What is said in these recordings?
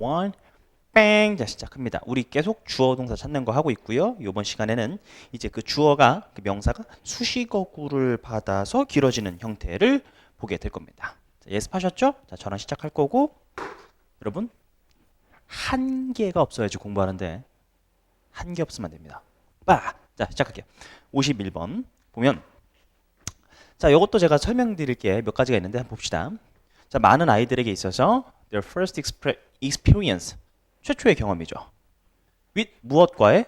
one, 뺑! 자, 시작합니다. 우리 계속 주어 동사 찾는 거 하고 있고요. 이번 시간에는 이제 그 주어가, 그 명사가 수식어구를 받아서 길어지는 형태를 보게 될 겁니다. 자, 예습하셨죠? 자, 저랑 시작할 거고, 여러분, 한계가 없어야지 공부하는데, 한계 없으면 안 됩니다. 자, 시작할게요. 51번. 보면, 자, 이것도 제가 설명드릴 게 몇 가지가 있는데, 한번 봅시다. 자, 많은 아이들에게 있어서, their first experience. 최초의 경험이죠. with 무엇과의?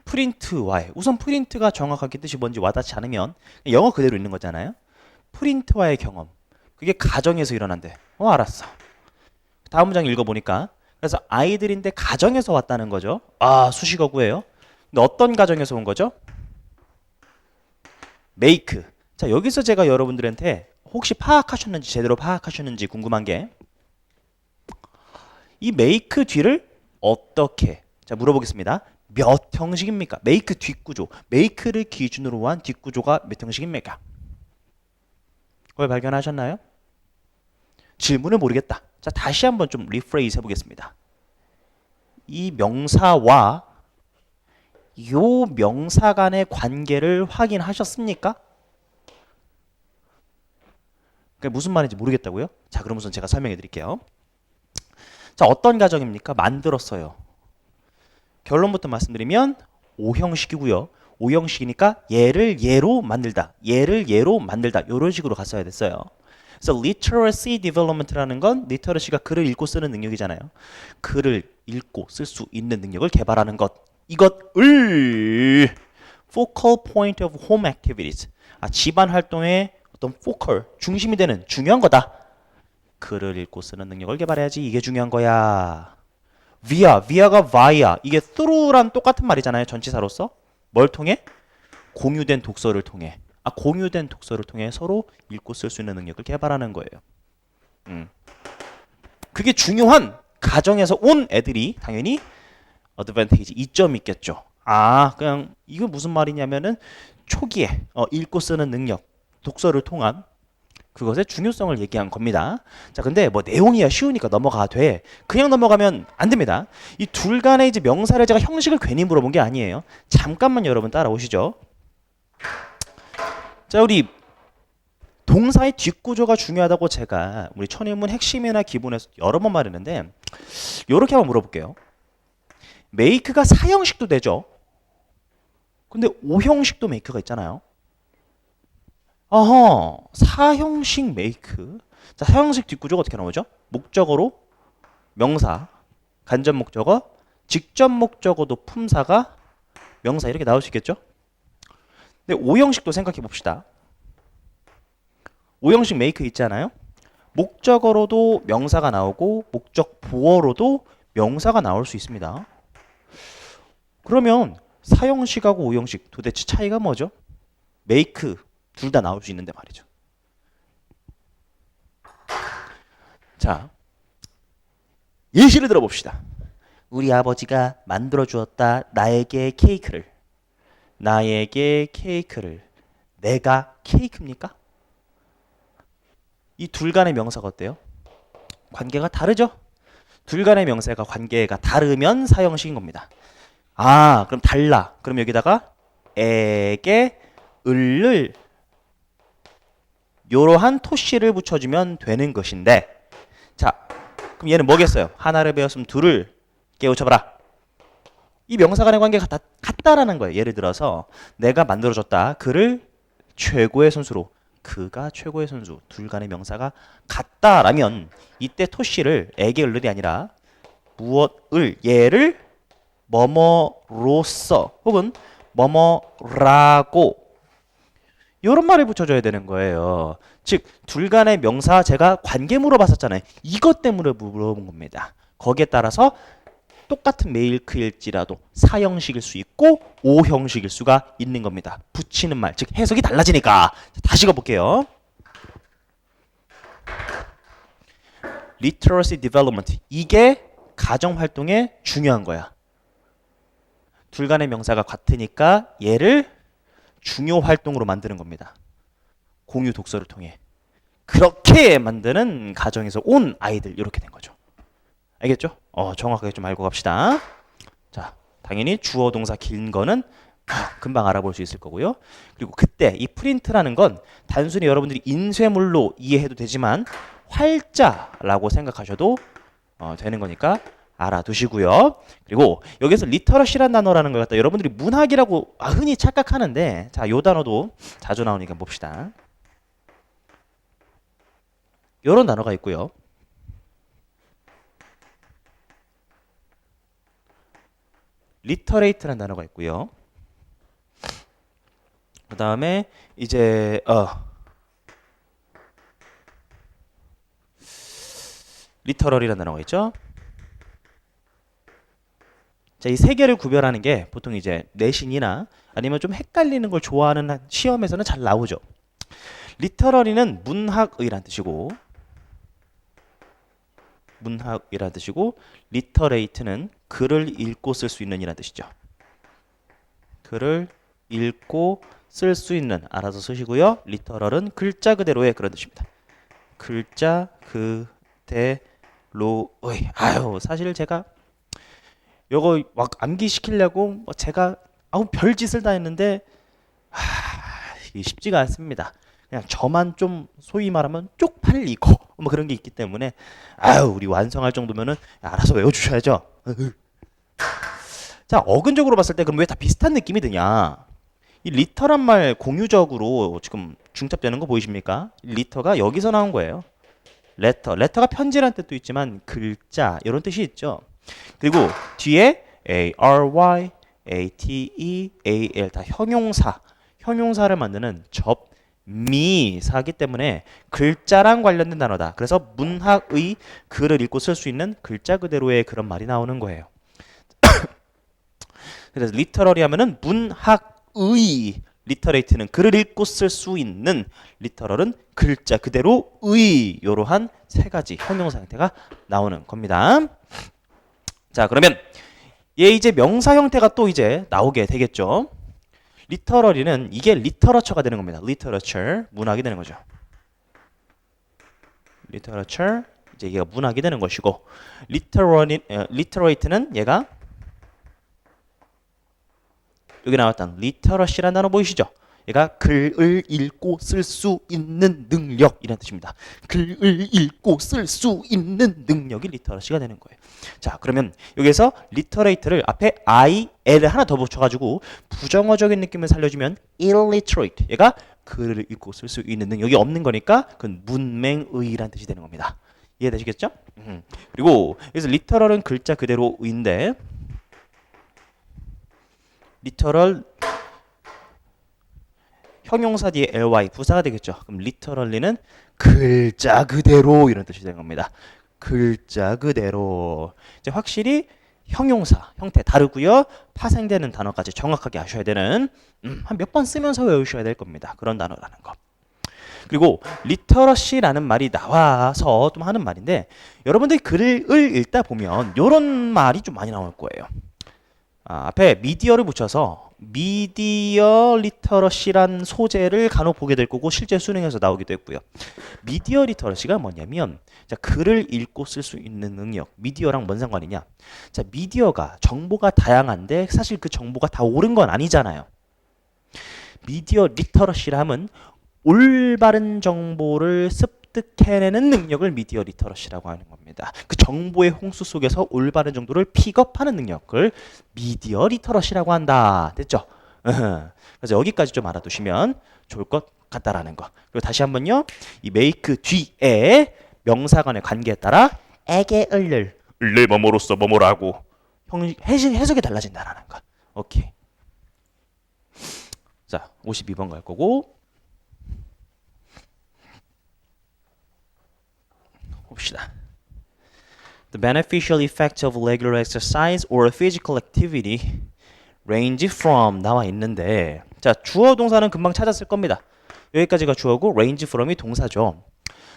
프린트와의. 우선 프린트가 정확하게 뜻이 뭔지 와닿지 않으면 영어 그대로 있는 거잖아요. 프린트와의 경험. 그게 가정에서 일어난대. 알았어. 다음 문장 읽어보니까 그래서 아이들인데 가정에서 왔다는 거죠. 수식어구예요. 근데 어떤 가정에서 온 거죠? make. 자, 여기서 제가 여러분들한테 혹시 파악하셨는지 제대로 파악하셨는지 궁금한 게 이 make 뒤를 어떻게 자 물어보겠습니다. 몇 형식입니까? make 뒷구조. make를 기준으로 한 뒷구조가 몇 형식입니까? 그걸 발견하셨나요? 질문을 모르겠다. 자 다시 한번 좀 리프레이즈 해보겠습니다. 이 명사와 요 명사 간의 관계를 확인하셨습니까? 그게 무슨 말인지 모르겠다고요? 자 그럼 우선 제가 설명해 드릴게요. 자 어떤 가정입니까? 만들었어요. 결론부터 말씀드리면 O형식이고요. O형식이니까 얘를 얘로 만들다. 얘를 얘로 만들다. 이런 식으로 갔어야 됐어요. 그래서 literacy development라는 건 literacy가 글을 읽고 쓰는 능력이잖아요. 글을 읽고 쓸 수 있는 능력을 개발하는 것. 이것을 focal point of home activities. 집안 활동의 어떤 focal, 중심이 되는 중요한 거다. 글을 읽고 쓰는 능력을 개발해야지. 이게 중요한 거야. via가 via. 이게 through랑 똑같은 말이잖아요. 전치사로서. 뭘 통해? 공유된 독서를 통해. 공유된 독서를 통해 서로 읽고 쓸 수 있는 능력을 개발하는 거예요. 그게 중요한 가정에서 온 애들이 당연히 advantage, 이점이 있겠죠. 그냥 이거 무슨 말이냐면은 초기에 읽고 쓰는 능력, 독서를 통한 그것의 중요성을 얘기한 겁니다. 자, 근데 뭐 내용이야 쉬우니까 넘어가 돼. 그냥 넘어가면 안 됩니다. 이 둘 간의 이제 명사를 제가 형식을 괜히 물어본 게 아니에요. 잠깐만 여러분 따라오시죠. 자, 우리 동사의 뒷구조가 중요하다고 제가 우리 천일문 핵심이나 기본에서 여러 번 말했는데 요렇게 한번 물어볼게요. make가 사형식도 되죠. 근데 오형식도 make가 있잖아요. 사형식 make. 자, 사형식 뒷구조가 어떻게 나오죠? 목적어로 명사, 간접 목적어, 직접 목적어도 품사가 명사 이렇게 나올 수 있겠죠? 근데 오형식도 생각해 봅시다. 오형식 make 있잖아요. 목적어로도 명사가 나오고 목적 보어로도 명사가 나올 수 있습니다. 그러면 사형식하고 오형식 도대체 차이가 뭐죠? make 둘 다 나올 수 있는데 말이죠. 자, 예시를 들어봅시다. 우리 아버지가 만들어 주었다. 나에게 케이크를. 내가 케이크입니까? 이 둘 간의 명사가 어때요? 관계가 다르죠? 둘 간의 명사가 관계가 다르면 사형식인 겁니다. 그럼 달라. 그럼 여기다가 에게 을을 이러한 토시를 붙여주면 되는 것인데 자 그럼 얘는 뭐겠어요? 하나를 배웠으면 둘을 깨우쳐봐라. 이 명사 간의 관계가 같다라는 거예요. 예를 들어서 내가 만들어줬다. 그를 최고의 선수로. 그가 최고의 선수. 둘 간의 명사가 같다라면 이때 토시를 에게 을을이 아니라 무엇을 얘를 뭐뭐로써 혹은 뭐뭐라고 이런 말을 붙여줘야 되는 거예요. 즉, 둘 간의 명사 제가 관계 물어봤었잖아요. 이것 때문에 물어본 겁니다. 거기에 따라서 똑같은 메일크일지라도 사형식일 수 있고 오형식일 수가 있는 겁니다. 붙이는 말, 즉 해석이 달라지니까. 다시 가볼게요. literacy development. 이게 가정활동에 중요한 거야. 둘 간의 명사가 같으니까 얘를 중요 활동으로 만드는 겁니다. 공유 독서를 통해. 그렇게 만드는 가정에서 온 아이들 이렇게 된 거죠. 알겠죠? 정확하게 좀 알고 갑시다. 자, 당연히 주어 동사 긴 거는 금방 알아볼 수 있을 거고요. 그리고 그때 이 프린트라는 건 단순히 여러분들이 인쇄물로 이해해도 되지만 활자라고 생각하셔도 되는 거니까 알아두시고요. 그리고 여기서 리터러시란 단어라는 걸 갖다 여러분들이 문학이라고 흔히 착각하는데, 자, 요 단어도 자주 나오니까 봅시다. 요런 단어가 있고요. 리터레이트라는 단어가 있고요. 그 다음에 이제 리터럴이라는 단어가 있죠. 자, 이 세 개를 구별하는 게 보통 이제 내신이나 아니면 좀 헷갈리는 걸 좋아하는 시험에서는 잘 나오죠. 리터러리는 문학의란 뜻이고, 리터레이트는 글을 읽고 쓸 수 있는 이란 뜻이죠. 글을 읽고 쓸 수 있는, 알아서 쓰시고요. 리터럴은 글자 그대로의 그런 뜻입니다. 글자 그대로의. 사실 제가 요거 막 암기시키려고 제가 별짓을 다 했는데 이게 쉽지가 않습니다. 그냥 저만 좀 소위 말하면 쪽팔리고 뭐 그런 게 있기 때문에 우리 완성할 정도면은 알아서 외워주셔야죠. 자, 어근적으로 봤을 때 그럼 왜 다 비슷한 느낌이 드냐? 이 리터란 말 공유적으로 지금 중첩되는 거 보이십니까? 리터가 여기서 나온 거예요. 레터가 편지라는 뜻도 있지만 글자 이런 뜻이 있죠. 그리고 뒤에 ARY, ATE, AL 다 형용사를 만드는 접미사기 때문에 글자랑 관련된 단어다. 그래서 문학의 글을 읽고 쓸 수 있는 글자 그대로의 그런 말이 나오는 거예요. 그래서 리터러리 하면은 문학의, 리터레이트는 글을 읽고 쓸 수 있는, 리터럴은 글자 그대로의, 이러한 세 가지 형용사 형태가 나오는 겁니다. 자, 그러면 얘 이제 명사 형태가 또 이제 나오게 되겠죠. 리터러리는 이게 리터러처가 되는 겁니다. 리터러처, 문학이 되는 거죠. 리터러처, 이제 얘가 문학이 되는 것이고, 리터레이트는 얘가 여기 나왔던 리터러시라는 단어 보이시죠? 얘가 글을 읽고 쓸 수 있는 능력 이란 뜻입니다. 글을 읽고 쓸 수 있는 능력이 리터러시가 되는 거예요. 자, 그러면 여기서 리터레이트를 앞에 I, L을 하나 더 붙여가지고 부정어적인 느낌을 살려주면 illiterate, 얘가 글을 읽고 쓸 수 있는 능력이 없는 거니까 그건 문맹의란 뜻이 되는 겁니다. 이해되시겠죠? 그리고 여기서 리터럴은 글자 그대로인데, 리터럴 형용사 뒤에 ly 부사가 되겠죠. 그럼 리터럴리는 글자 그대로 이런 뜻이 되는 겁니다. 글자 그대로. 이제 확실히 형용사 형태 다르고요. 파생되는 단어까지 정확하게 아셔야 되는, 한 몇 번 쓰면서 외우셔야 될 겁니다. 그런 단어라는 거. 그리고 리터러시라는 말이 나와서 좀 하는 말인데, 여러분들이 글을 읽다 보면 이런 말이 좀 많이 나올 거예요. 앞에 미디어를 붙여서 미디어 리터러시란 소재를 간혹 보게 될 거고 실제 수능에서 나오기도 했고요. 미디어 리터러시가 뭐냐면, 자, 글을 읽고 쓸 수 있는 능력. 미디어랑 뭔 상관이냐? 자, 미디어가 정보가 다양한데 사실 그 정보가 다 옳은 건 아니잖아요. 미디어 리터러시라 하면 올바른 정보를 습득해내는 능력을 미디어 리터러시라고 하는 겁니다. 그 정보의 홍수 속에서 올바른 정도를 픽업하는 능력을 미디어 리터러시라고 한다. 됐죠? 그래서 여기까지 좀 알아두시면 좋을 것 같다라는 거. 그리고 다시 한번요. 이 make 뒤에 명사 간의 관계에 따라 에게 을를 뭐뭐로써 뭐뭐라고 해석이 달라진다라는 거. 오케이. 자, 52번 갈 거고. 봅시다. The beneficial effects of regular exercise or physical activity range from 나와 있는데, 자, 주어 동사는 금방 찾았을 겁니다. 여기까지가 주어고 range from이 동사죠.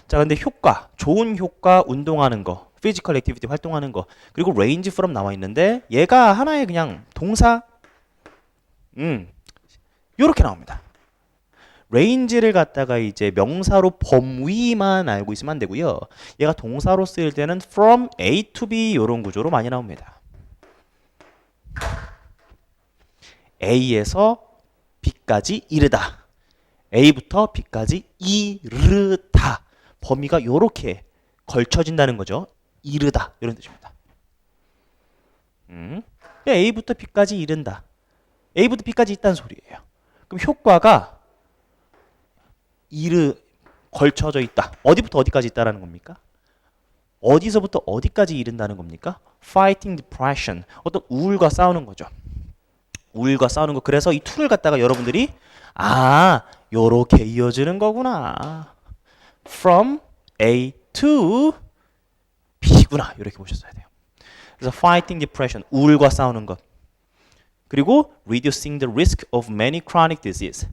자, 근데 효과, 좋은 효과, 운동하는 거, physical activity 활동하는 거, 그리고 range from 나와 있는데 얘가 하나의 그냥 동사, 요렇게 나옵니다. range를 갖다가 이제 명사로 범위만 알고 있으면 안 되고요. 얘가 동사로 쓰일 때는 from A to B 이런 구조로 많이 나옵니다. A에서 B까지 이르다. A부터 B까지 이르다. 범위가 요렇게 걸쳐진다는 거죠. 이르다 이런 뜻입니다. A부터 B까지 이른다. A부터 B까지 있다는 소리예요. 그럼 효과가 걸쳐져 있다. 어디부터 어디까지 있다라는 겁니까? 어디서부터 어디까지 이른다는 겁니까? Fighting depression. 어떤 우울과 싸우는 거죠. 우울과 싸우는 거. 그래서 이 툴을 갖다가 여러분들이 요렇게 이어지는 거구나. From A to B구나. 이렇게 보셨어야 돼요. 그래서 fighting depression, 우울과 싸우는 것. 그리고 reducing the risk of many chronic disease.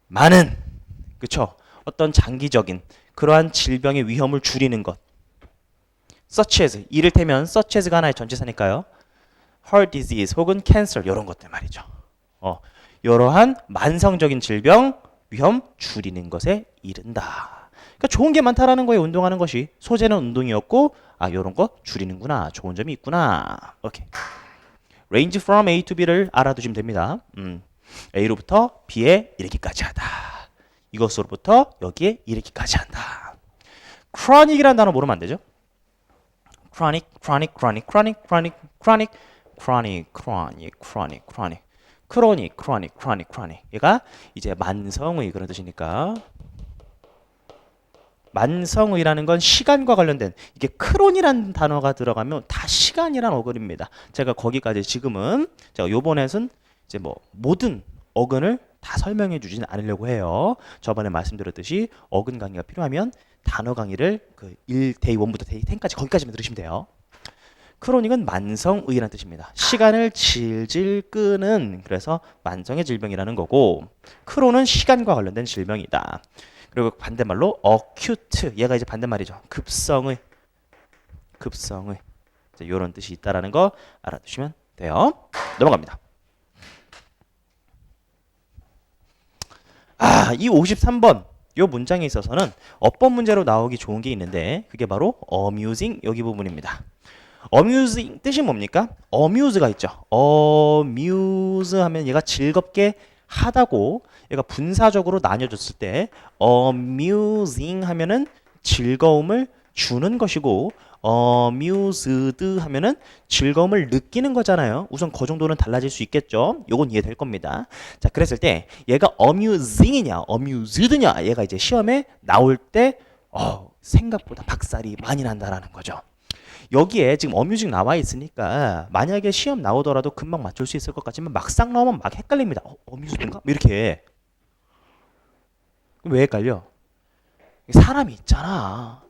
많은, 그쵸? 어떤 장기적인 그러한 질병의 위험을 줄이는 것. such as, 이를테면 such as가 하나의 전치사니까요. heart disease 혹은 cancer 이런 것들 말이죠. 이러한 만성적인 질병 위험 줄이는 것에 이른다. 그러니까 좋은 게 많다라는 거예요. 운동하는 것이. 소재는 운동이었고 이런 거 줄이는구나. 좋은 점이 있구나. 오케이. range from A to B를 알아두시면 됩니다. A로부터 B에 이르기까지 하다. 이것으로부터 여기에 이르기까지 한다. chronic이라는 단어 모르면 안 되죠. chronic, chronic, chronic, chronic, chronic, chronic, chronic, chronic, chronic, chronic, chronic, chronic, chronic, chronic. 얘가 이제 만성의 그런 뜻이니까. 만성의라는 건 시간과 관련된, 이게 크론이라는 단어가 들어가면 다 시간이란 어근입니다. 제가 거기까지 지금은 제가 요번에는 이제 뭐 모든 어근을 다 설명해 주지는 않으려고 해요. 저번에 말씀드렸듯이 어근 강의가 필요하면 단어 강의를 그 1데이 1부터 데이 10까지 거기까지만 들으시면 돼요. 크로닉은 만성의라는 뜻입니다. 시간을 질질 끄는, 그래서 만성의 질병이라는 거고, 크론은 시간과 관련된 질병이다. 그리고 반대말로 acute, 얘가 이제 반대말이죠. 급성의 이런 뜻이 있다라는 거 알아두시면 돼요. 넘어갑니다. 이 53번 요 문장에 있어서는 어법 문제로 나오기 좋은 게 있는데, 그게 바로 amusing 여기 부분입니다. amusing 뜻이 뭡니까? amuse가 있죠. amuse 하면 얘가 즐겁게 하다고, 얘가 분사적으로 나뉘어졌을 때 amusing 하면은 즐거움을 주는 것이고, amused 하면은 즐거움을 느끼는 거잖아요. 우선 그 정도는 달라질 수 있겠죠. 요건 이해될 겁니다. 자, 그랬을 때 얘가 amusing이냐 amused냐, 얘가 이제 시험에 나올 때 생각보다 박살이 많이 난다라는 거죠. 여기에 지금 amusing 나와 있으니까 만약에 시험 나오더라도 금방 맞출 수 있을 것 같지만 막상 나오면 막 헷갈립니다. amused인가? 이렇게. 왜 헷갈려? 사람이 있잖아.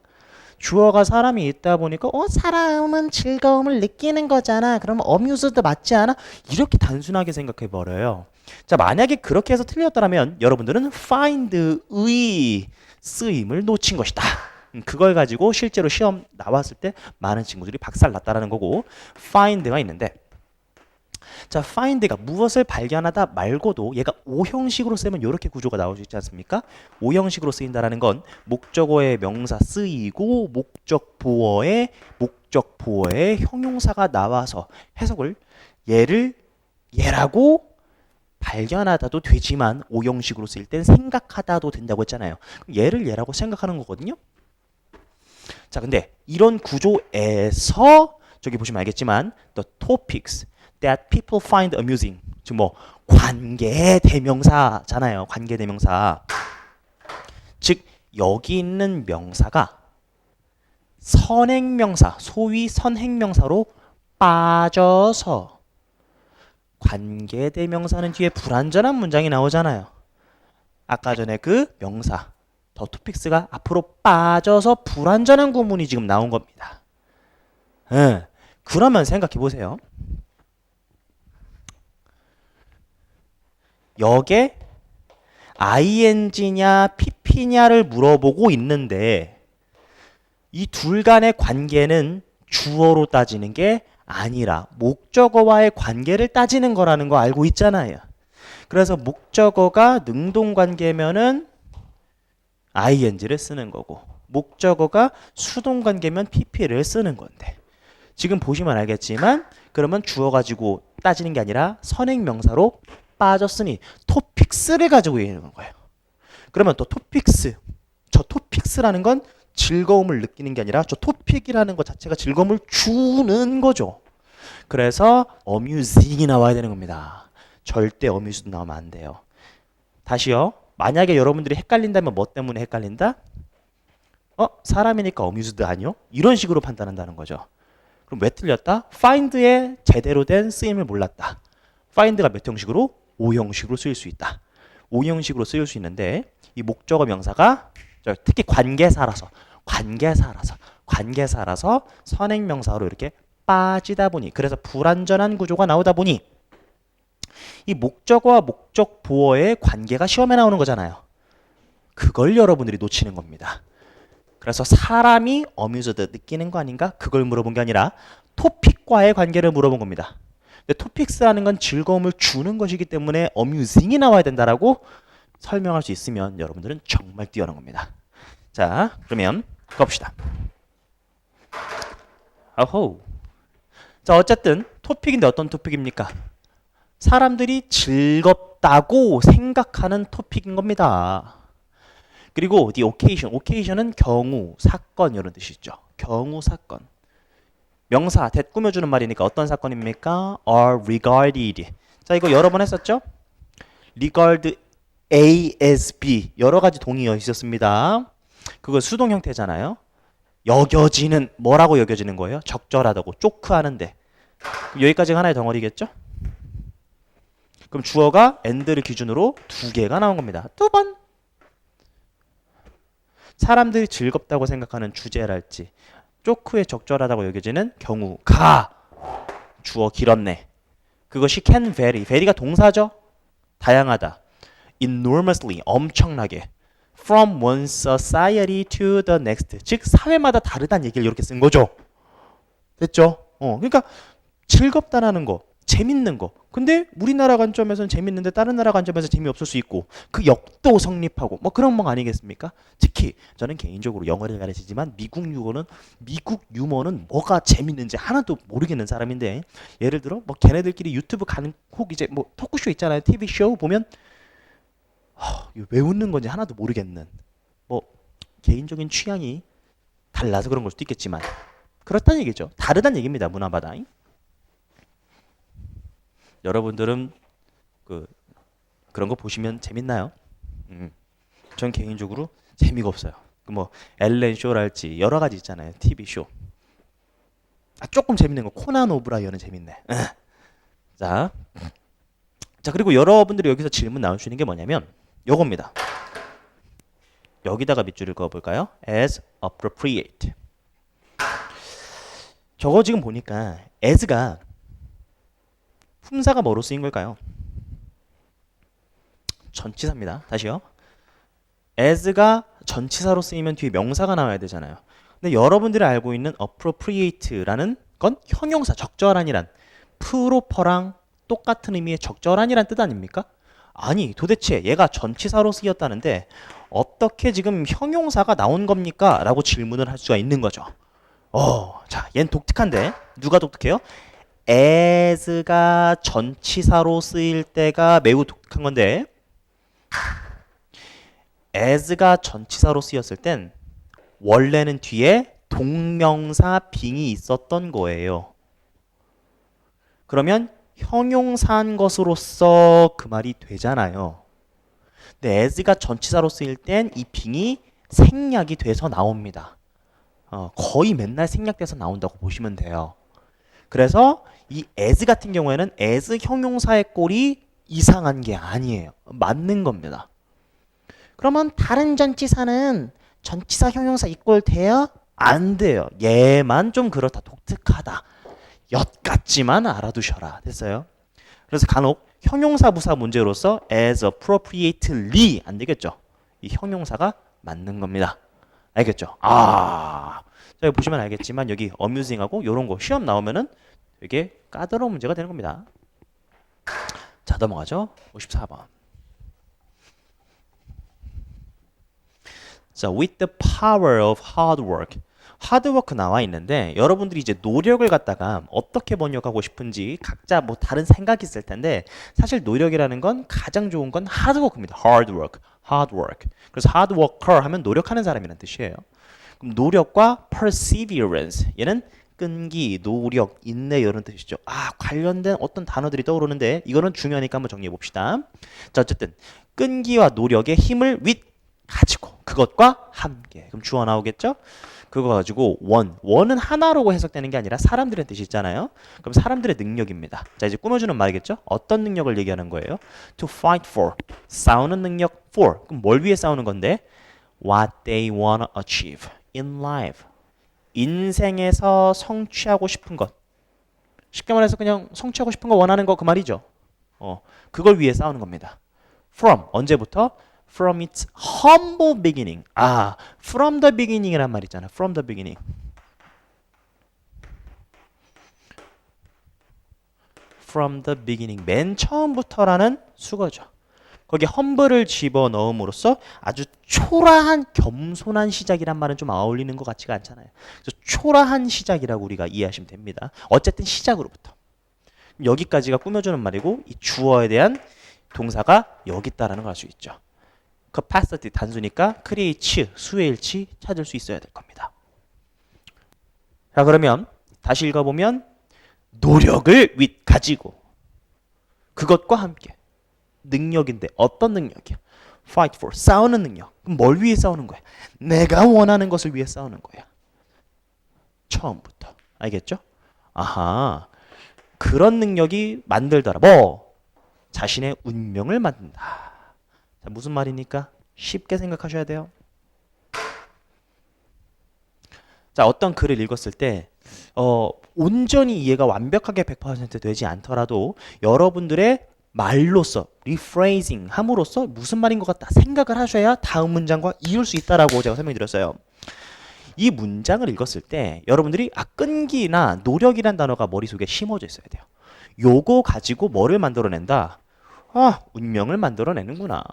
주어가 사람이 있다 보니까 사람은 즐거움을 느끼는 거잖아. 그러면 amused 맞지 않아? 이렇게 단순하게 생각해 버려요. 자, 만약에 그렇게 해서 틀렸더라면 여러분들은 find의 쓰임을 놓친 것이다. 그걸 가지고 실제로 시험 나왔을 때 많은 친구들이 박살 났다라는 거고, find가 있는데, 자, find가 무엇을 발견하다 말고도 얘가 오형식으로 쓰면 이렇게 구조가 나올 수 있지 않습니까? 오형식으로 쓰인다라는 건 목적어의 명사 쓰이고 목적보어의 형용사가 나와서 해석을 얘라고 발견하다도 되지만 오형식으로 쓰일 땐 생각하다도 된다고 했잖아요. 얘라고 생각하는 거거든요. 자, 근데 이런 구조에서 저기 보시면 알겠지만 the topics that people find amusing, 즉 뭐 관계 대명사잖아요. 관계 대명사. 즉 여기 있는 명사가 선행명사, 소위 선행명사로 빠져서 관계 대명사는 뒤에 불완전한 문장이 나오잖아요. 아까 전에 그 명사 더 토픽스가 앞으로 빠져서 불완전한 구문이 지금 나온 겁니다. 그러면 생각해 보세요. 여기에 ing냐 pp냐를 물어보고 있는데 이 둘 간의 관계는 주어로 따지는 게 아니라 목적어와의 관계를 따지는 거라는 거 알고 있잖아요. 그래서 목적어가 능동관계면은 ing를 쓰는 거고 목적어가 수동관계면 pp를 쓰는 건데 지금 보시면 알겠지만 그러면 주어 가지고 따지는 게 아니라 선행명사로 빠졌으니 토픽스를 가지고 있는 거예요. 그러면 또 토픽스, 저 토픽스라는 건 즐거움을 느끼는 게 아니라 저 토픽이라는 것 자체가 즐거움을 주는 거죠. 그래서 amusing이 나와야 되는 겁니다. 절대 amused 나오면 안 돼요. 다시요. 만약에 여러분들이 헷갈린다면 뭐 때문에 헷갈린다? 사람이니까 amused 아니요? 이런 식으로 판단한다는 거죠. 그럼 왜 틀렸다? find의 제대로 된 쓰임을 몰랐다. find가 몇 형식으로? 5형식으로 쓰일 수 있다. 5형식으로 쓰일 수 있는데 이 목적어 명사가 특히 관계사라서 선행명사로 이렇게 빠지다 보니 그래서 불완전한 구조가 나오다 보니 이 목적어와 목적 보어의 관계가 시험에 나오는 거잖아요. 그걸 여러분들이 놓치는 겁니다. 그래서 사람이 amused 느끼는 거 아닌가? 그걸 물어본 게 아니라 토픽과의 관계를 물어본 겁니다. 근데 토픽스라는 건 즐거움을 주는 것이기 때문에 amusing이 나와야 된다라고 설명할 수 있으면 여러분들은 정말 뛰어난 겁니다. 자, 그러면 가봅시다. 아호. 자, 어쨌든 토픽인데 어떤 토픽입니까? 사람들이 즐겁다고 생각하는 토픽인 겁니다. 그리고 the occasion은 경우, 사건 이런 뜻이죠. 경우, 사건. 명사, that 꾸며주는 말이니까 어떤 사건입니까? are regarded. 자, 이거 여러 번 했었죠? regard A as B. 여러 가지 동의어 있었습니다. 그거 수동 형태잖아요. 여겨지는, 뭐라고 여겨지는 거예요? 적절하다고, 쪼크하는데. 여기까지가 하나의 덩어리겠죠? 그럼 주어가 and를 기준으로 2개가 나온 겁니다. 2번. 사람들이 즐겁다고 생각하는 주제랄지 쪼크에 적절하다고 여겨지는 경우가 주어 길었네. 그것이 can vary. vary가 동사죠. 다양하다. enormously 엄청나게 from one society to the next. 즉 사회마다 다르다는 얘기를 이렇게 쓴 거죠. 됐죠? 그러니까 즐겁다라는 거, 재밌는 거. 근데 우리나라 관점에서는 재밌는데 다른 나라 관점에서 재미없을 수 있고 그 역도 성립하고 뭐 그런 거 아니겠습니까? 특히 저는 개인적으로 영어를 가르치지만 미국 유머는 뭐가 재밌는지 하나도 모르겠는 사람인데 예를 들어 뭐 걔네들끼리 유튜브 가는 혹 이제 뭐 토크쇼 있잖아요. TV 쇼 보면 왜 웃는 건지 하나도 모르겠는 뭐 개인적인 취향이 달라서 그런 걸 수도 있겠지만 그렇다는 얘기죠. 다르다는 얘기입니다. 문화마다. 여러분들은 그런 거 보시면 재밌나요? 전 개인적으로 재미가 없어요. 뭐 엘렌 쇼랄지 여러 가지 있잖아요. TV 쇼. 조금 재밌는 거 코난 오브라이언은 재밌네. 자, 그리고 여러분들이 여기서 질문 나올 수 있는 게 뭐냐면 요겁니다. 여기다가 밑줄을 그어볼까요? as appropriate. 저거 지금 보니까 as가 품사가 뭐로 쓰인 걸까요? 전치사입니다. 다시요. as가 전치사로 쓰이면 뒤에 명사가 나와야 되잖아요. 근데 여러분들이 알고 있는 appropriate라는 건 형용사, 적절한이란 proper랑 똑같은 의미의 적절한이란 뜻 아닙니까? 아니 도대체 얘가 전치사로 쓰였다는데 어떻게 지금 형용사가 나온 겁니까? 라고 질문을 할 수가 있는 거죠. 자, 얘는 독특한데 누가 독특해요? as가 전치사로 쓰일 때가 매우 독특한 건데 as가 전치사로 쓰였을 땐 원래는 뒤에 동명사 빙이 있었던 거예요. 그러면 형용사인 것으로서 그 말이 되잖아요. 근데 as가 전치사로 쓰일 땐 이 빙이 생략이 돼서 나옵니다. 거의 맨날 생략돼서 나온다고 보시면 돼요. 그래서 이 as 같은 경우에는 as 형용사의 꼴이 이상한 게 아니에요. 맞는 겁니다. 그러면 다른 전치사는 전치사 형용사 이 꼴 돼요? 안 돼요. 얘만 좀 그렇다. 독특하다. 엿 같지만 알아두셔라. 됐어요? 그래서 간혹 형용사 부사 문제로서 as appropriately 안 되겠죠. 이 형용사가 맞는 겁니다. 알겠죠? 자, 여기 보시면 알겠지만 여기 amusing하고 이런 거 시험 나오면은 되게 까다로운 문제가 되는 겁니다. 자, 넘어가죠. 54번. 자, with the power of hard work. 하드워크 나와 있는데 여러분들이 이제 노력을 갖다가 어떻게 번역하고 싶은지 각자 뭐 다른 생각이 있을 텐데 사실 노력이라는 건 가장 좋은 건 하드워크입니다. hard work, hard work. 그래서 hard worker 하면 노력하는 사람이라는 뜻이에요. 그럼 노력과 perseverance 얘는 끈기, 노력, 인내 이런 뜻이죠. 아, 관련된 어떤 단어들이 떠오르는데 이거는 중요하니까 한번 정리해 봅시다. 자, 어쨌든 끈기와 노력의 힘을 with 가지고 그것과 함께. 그럼 주어 나오겠죠? 그거 가지고 원은 하나라고 해석되는 게 아니라 사람들의 뜻이 있잖아요. 그럼 사람들의 능력입니다. 자, 이제 꾸며주는 말이겠죠? 어떤 능력을 얘기하는 거예요? To fight for, 싸우는 능력 for. 그럼 뭘 위해 싸우는 건데? What they wanna achieve in life. 인생에서 성취하고 싶은 것. 쉽게 말해서 그냥 성취하고 싶은 거 원하는 거 그 말이죠. 그걸 위해 싸우는 겁니다. From 언제부터? From its humble beginning. 아, from the beginning이란 말 있잖아. From the beginning. From the beginning. 맨 처음부터라는 수거죠. 거기에 humble을 집어넣음으로써 아주 초라한 겸손한 시작이란 말은 좀 어울리는 것 같지가 않잖아요. 그래서 초라한 시작이라고 우리가 이해하시면 됩니다. 어쨌든 시작으로부터. 여기까지가 꾸며주는 말이고 이 주어에 대한 동사가 여기 있다라는 걸 알 수 있죠. capacity 단수니까 create 수의 일치 찾을 수 있어야 될 겁니다. 자, 그러면 다시 읽어보면 노력을 with 가지고 그것과 함께 능력인데 어떤 능력이야? fight for 싸우는 능력. 그럼 뭘 위해 싸우는 거야? 내가 원하는 것을 위해 싸우는 거야. 처음부터. 알겠죠? 아하. 그런 능력이 만들더라. 뭐? 자신의 운명을 만든다. 자, 무슨 말입니까? 쉽게 생각하셔야 돼요. 자, 어떤 글을 읽었을 때 온전히 이해가 완벽하게 100% 되지 않더라도 여러분들의 말로써 rephrasing 함으로써 무슨 말인 것 같다 생각을 하셔야 다음 문장과 이을 수 있다라고 제가 설명드렸어요. 이 문장을 읽었을 때 여러분들이 끈기나 노력이란 단어가 머릿속에 심어져 있어야 돼요. 요거 가지고 뭐를 만들어낸다? 아, 운명을 만들어내는구나.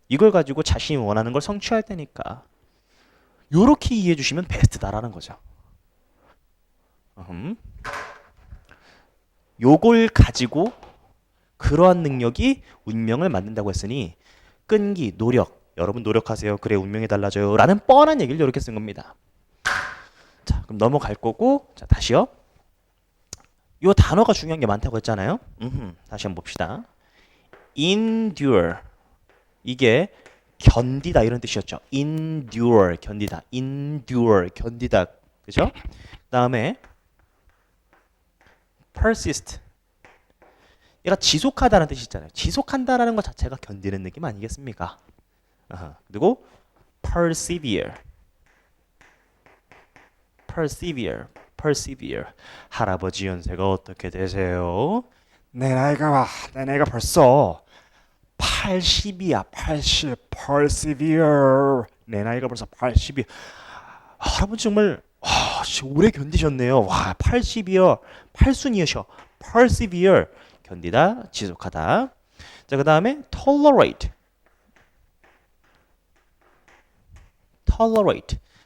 이걸 가지고 자신이 원하는 걸 성취할 테니까. 요렇게 이해해 주시면 베스트다라는 거죠. 요걸 가지고 그러한 능력이 운명을 만든다고 했으니 끈기, 노력, 여러분 노력하세요. 그래 운명이 달라져요. 라는 뻔한 얘기를 이렇게 쓴 겁니다. 자, 그럼 넘어갈 거고 자, 다시요. 요 단어가 중요한 게 많다고 했잖아요. 다시 한번 봅시다. endure 이게 견디다 이런 뜻이었죠. endure 견디다. endure 견디다. 그죠? 그다음에 persist 얘가 지속하다는 뜻이 있잖아요. 지속한다라는 것 자체가 견디는 느낌 아니겠습니까? 그리고 persevere 할아버지 연세가 어떻게 되세요? 내 나이가 벌써 80이야. 80 persevere 내 나이가 벌써 80이 할아버지 정말 오래 견디셨네요. 와 80이요. 8순이셔. persevere 견디다, 지속하다. 자, 그 다음에 tolerate.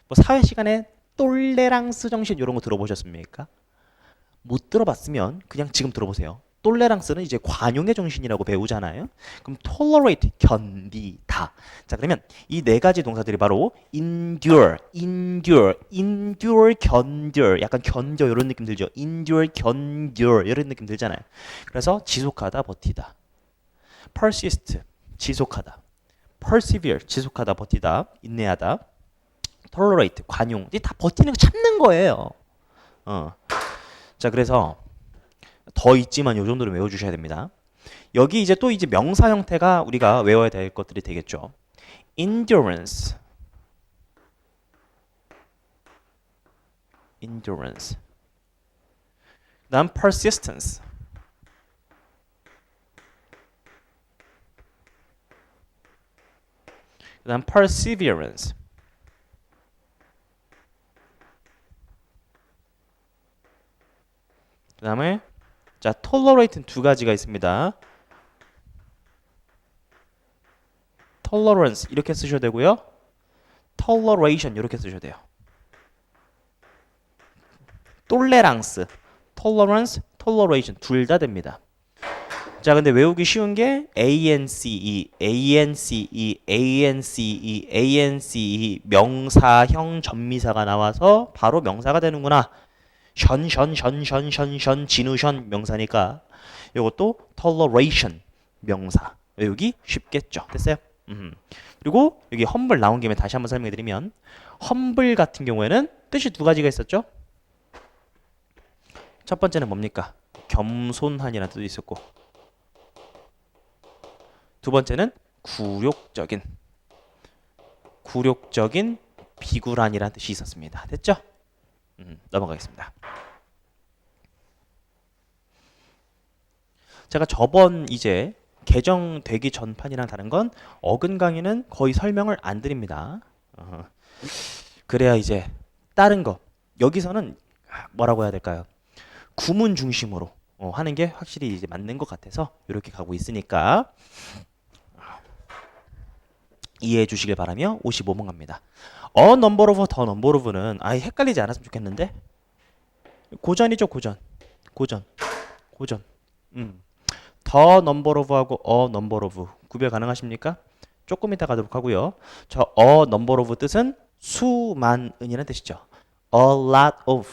뭐 사회 시간에 똘레랑스 정신 이런 거 들어보셨습니까? 못 들어봤으면 그냥 지금 들어보세요. 똘레랑스는 이제 관용의 정신이라고 배우잖아요. 그럼 tolerate 견디다. 자, 그러면 이 네 가지 동사들이 바로 endure 견뎌. 약간 견뎌 이런 느낌 들죠. endure 견뎌 이런 느낌 들잖아요. 그래서 지속하다, 버티다. persist 지속하다. persevere 지속하다, 버티다, 인내하다. tolerate 관용. 이 다 버티는 거 참는 거예요. 자, 그래서 더 있지만 요 정도로 외워주셔야 됩니다. 여기 이제 또 이제 명사 형태가 우리가 외워야 될 것들이 되겠죠. endurance. 그다음 persistence. 그다음 perseverance. 그다음에 자, tolerate는 두 가지가 있습니다. tolerance 이렇게 쓰셔도 되고요. toleration 이렇게 쓰셔도 돼요. 똘레랑스, tolerance, toleration 둘 다 됩니다. 자, 근데 외우기 쉬운 게 ance, ance, ance, ance 명사형 전미사가 나와서 바로 명사가 되는구나. 션 진우션 명사니까 이것도 toleration 명사 외우기 쉽겠죠. 됐어요? 그리고 여기 humble 나온 김에 다시 한번 설명해 드리면 humble 같은 경우에는 뜻이 두 가지가 있었죠. 첫 번째는 뭡니까? 겸손한이라는 뜻도 있었고 두 번째는 굴욕적인 비굴한이라는 뜻이 있었습니다. 됐죠? 넘어가겠습니다. 제가 저번 이제 개정되기 전판이랑 다른 건 어근 강의는 거의 설명을 안 드립니다. 그래야 이제 다른 거 여기서는 뭐라고 해야 될까요? 구문 중심으로 하는 게 확실히 이제 맞는 것 같아서 이렇게 가고 있으니까 이해해 주시길 바라며 55번 갑니다. A number of, the number of는 헷갈리지 않았으면 좋겠는데 고전이죠. 고전. The number of하고 a number of 구별 가능하십니까? 조금 이따 가도록 하고요. 저 a number of 뜻은 수만은이라는 뜻이죠. A lot of,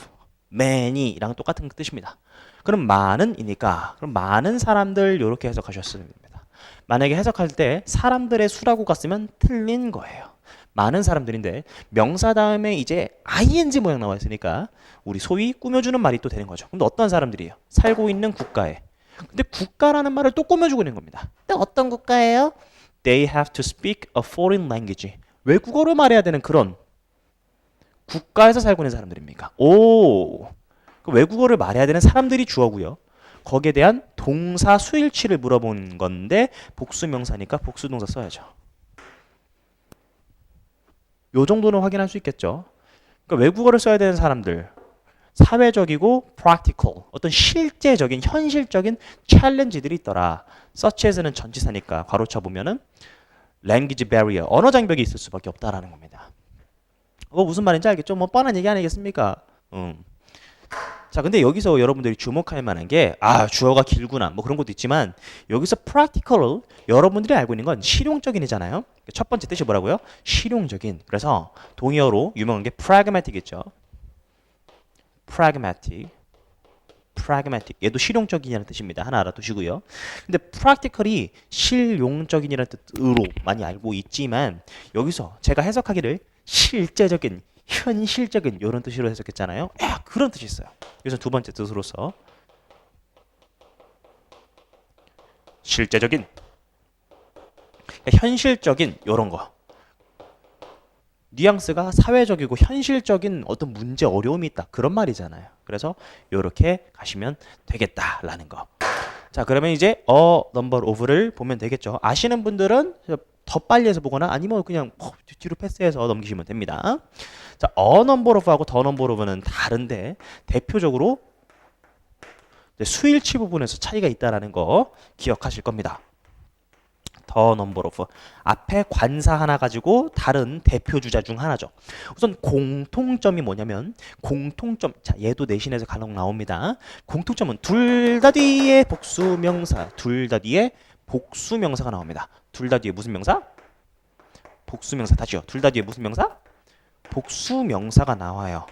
many랑 똑같은 뜻입니다. 그럼 많은이니까 그럼 많은 사람들 이렇게 해석하셨으면 됩니다. 만약에 해석할 때 사람들의 수라고 갔으면 틀린 거예요. 많은 사람들인데 명사 다음에 이제 ing 모양 나와 있으니까 우리 소위 꾸며주는 말이 또 되는 거죠. 근데 어떤 사람들이에요? 살고 있는 국가에. 근데 국가라는 말을 또 꾸며주고 있는 겁니다. 근데 어떤 국가예요? They have to speak a foreign language. 외국어로 말해야 되는 그런 국가에서 살고 있는 사람들입니까? 오, 그 외국어를 말해야 되는 사람들이 주어고요. 거기에 대한 동사 수일치를 물어본 건데 복수명사니까 복수동사 써야죠. 요 정도는 확인할 수 있겠죠. 그러니까 외국어를 써야 되는 사람들, 사회적이고 practical, 어떤 실제적인 현실적인 챌린지들이 있더라. such as는 전치사니까 괄호쳐 보면은 language barrier, 언어 장벽이 있을 수밖에 없다라는 겁니다. 무슨 말인지 알겠죠? 뭐 뻔한 얘기 아니겠습니까? 자, 근데 여기서 여러분들이 주목할 만한 게 주어가 길구나 뭐 그런 것도 있지만 여기서 practical 여러분들이 알고 있는 건 실용적인이잖아요. 첫 번째 뜻이 뭐라고요? 실용적인. 그래서 동의어로 유명한 게 pragmatic이죠. pragmatic. 얘도 실용적인이라는 뜻입니다. 하나 알아두시고요. 근데 practically 실용적인이라는 뜻으로 많이 알고 있지만 여기서 제가 해석하기를 실제적인, 현실적인 이런 뜻으로 해석했잖아요. 그런 뜻이 있어요. 그래서 두 번째 뜻으로서 실제적인, 현실적인 이런 거. 뉘앙스가 사회적이고 현실적인 어떤 문제, 어려움이 있다. 그런 말이잖아요. 그래서 이렇게 가시면 되겠다라는 거. 자, 그러면 이제 a number of를 보면 되겠죠. 아시는 분들은 더 빨리 해서 보거나 아니면 그냥 뒤로 패스해서 넘기시면 됩니다. 자, a number of하고 the number of는 다른데 대표적으로 수일치 부분에서 차이가 있다는 거 기억하실 겁니다. the number of 앞에 관사 하나 가지고 다른 대표 주자 중 하나죠. 우선 공통점이 뭐냐면 자, 얘도 내신에서 간혹 나옵니다. 공통점은 둘 다 뒤에 복수명사가 나옵니다. 둘 다 뒤에 무슨 명사? 복수명사. 다시요. 둘 다 뒤에 무슨 명사? 복수명사가 나와요.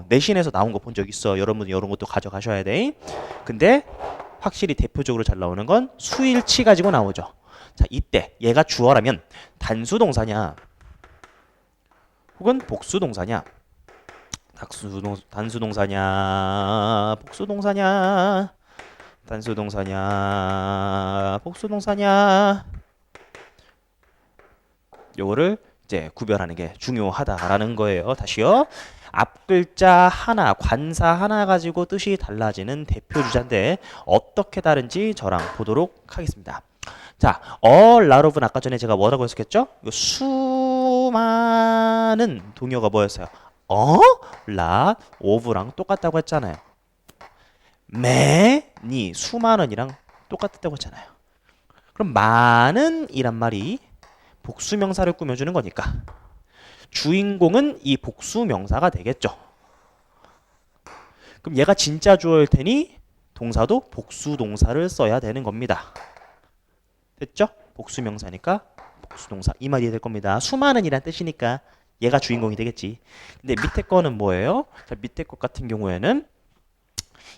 내신에서 나온 거 본 적 있어. 여러분 이런 것도 가져가셔야 돼. 근데 확실히 대표적으로 잘 나오는 건 수일치 가지고 나오죠. 자, 이때 얘가 주어라면 단수동사냐 혹은 복수동사냐, 단수동사냐 복수동사냐, 단수동사냐 복수동사냐, 요거를 이제 구별하는 게 중요하다라는 거예요. 다시요. 앞글자 하나, 관사 하나 가지고 뜻이 달라지는 대표 주자인데 어떻게 다른지 저랑 보도록 하겠습니다. 자, a lot of는 아까 전에 제가 뭐라고 했었겠죠? 수많은 동요가 뭐였어요? lot of랑 똑같다고 했잖아요. many, 수많은이랑 똑같다고 했잖아요. 그럼 많은 이란 말이 복수명사를 꾸며주는 거니까 주인공은 이 복수명사가 되겠죠. 그럼 얘가 진짜 주어일 테니 동사도 복수동사를 써야 되는 겁니다. 됐죠? 복수명사니까 복수동사 이 말이 될 겁니다. 수많은 이란 뜻이니까 얘가 주인공이 되겠지. 근데 밑에 거는 뭐예요? 자, 밑에 것 같은 경우에는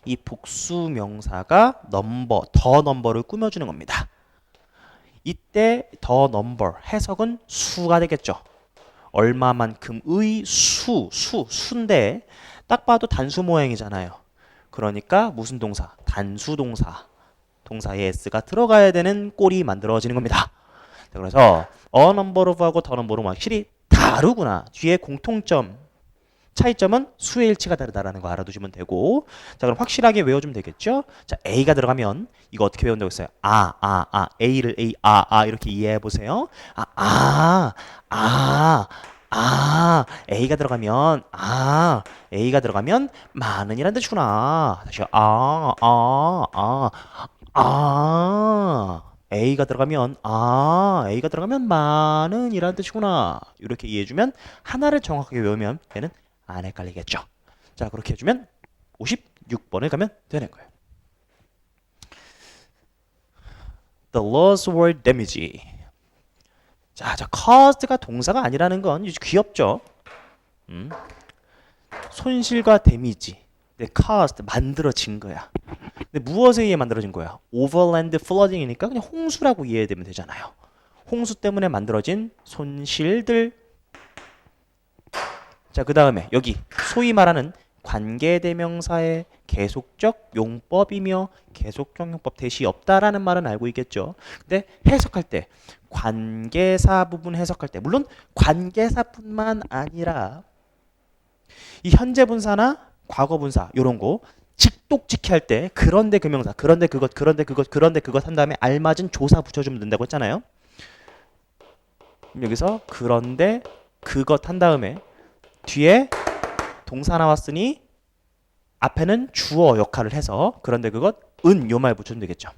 이 복수명사가 넘버, 더 넘버를 꾸며주는 겁니다. 이때 더 넘버 해석은 수가 되겠죠. 얼마만큼의 수인데 딱 봐도 단수 모양이잖아요. 그러니까 무슨 동사? 단수 동사. 동사에 s가 들어가야 되는 꼴이 만들어지는 겁니다. 자, 그래서 a number of하고 the number of 확실히 다르구나. 뒤에 공통점, 차이점은 수의 일치가 다르다라는 거 알아두시면 되고, 자 그럼 확실하게 외워주면 되겠죠? 자 A가 들어가면 이거 어떻게 외운다고 했어요? A를 A, 이렇게 이해해 보세요. A가 들어가면 A가 들어가면 많은이란 뜻이구나. 다시 A가 들어가면 A가 들어가면 많은이란 뜻이구나. 이렇게 이해해주면 하나를 정확하게 외우면 얘는 안 헷갈리겠죠. 자 그렇게 해주면 56번을 가면 되는 거예요. The loss or damage. 자, caused가 동사가 아니라는 건 귀엽죠. 손실과 데미지. 근데 caused 만들어진 거야. 근데 무엇에 의해 만들어진 거야? Overland flooding이니까 그냥 홍수라고 이해되면 되잖아요. 홍수 때문에 만들어진 손실들. 자, 그 다음에 여기 소위 말하는 관계대명사의 계속적 용법이며 계속적 용법 대시 없다라는 말은 알고 있겠죠. 근데 해석할 때 관계사 부분 해석할 때 물론 관계사뿐만 아니라 이 현재 분사나 과거 분사 요런 거 직독직해 할 때 그런데 그 명사 그런데 그것 한 다음에 알맞은 조사 붙여주면 된다고 했잖아요. 여기서 그런데 그것 한 다음에 뒤에 동사 나왔으니 앞에는 주어 역할을 해서 그런데 그것 은 요 말 붙여주면 되겠죠.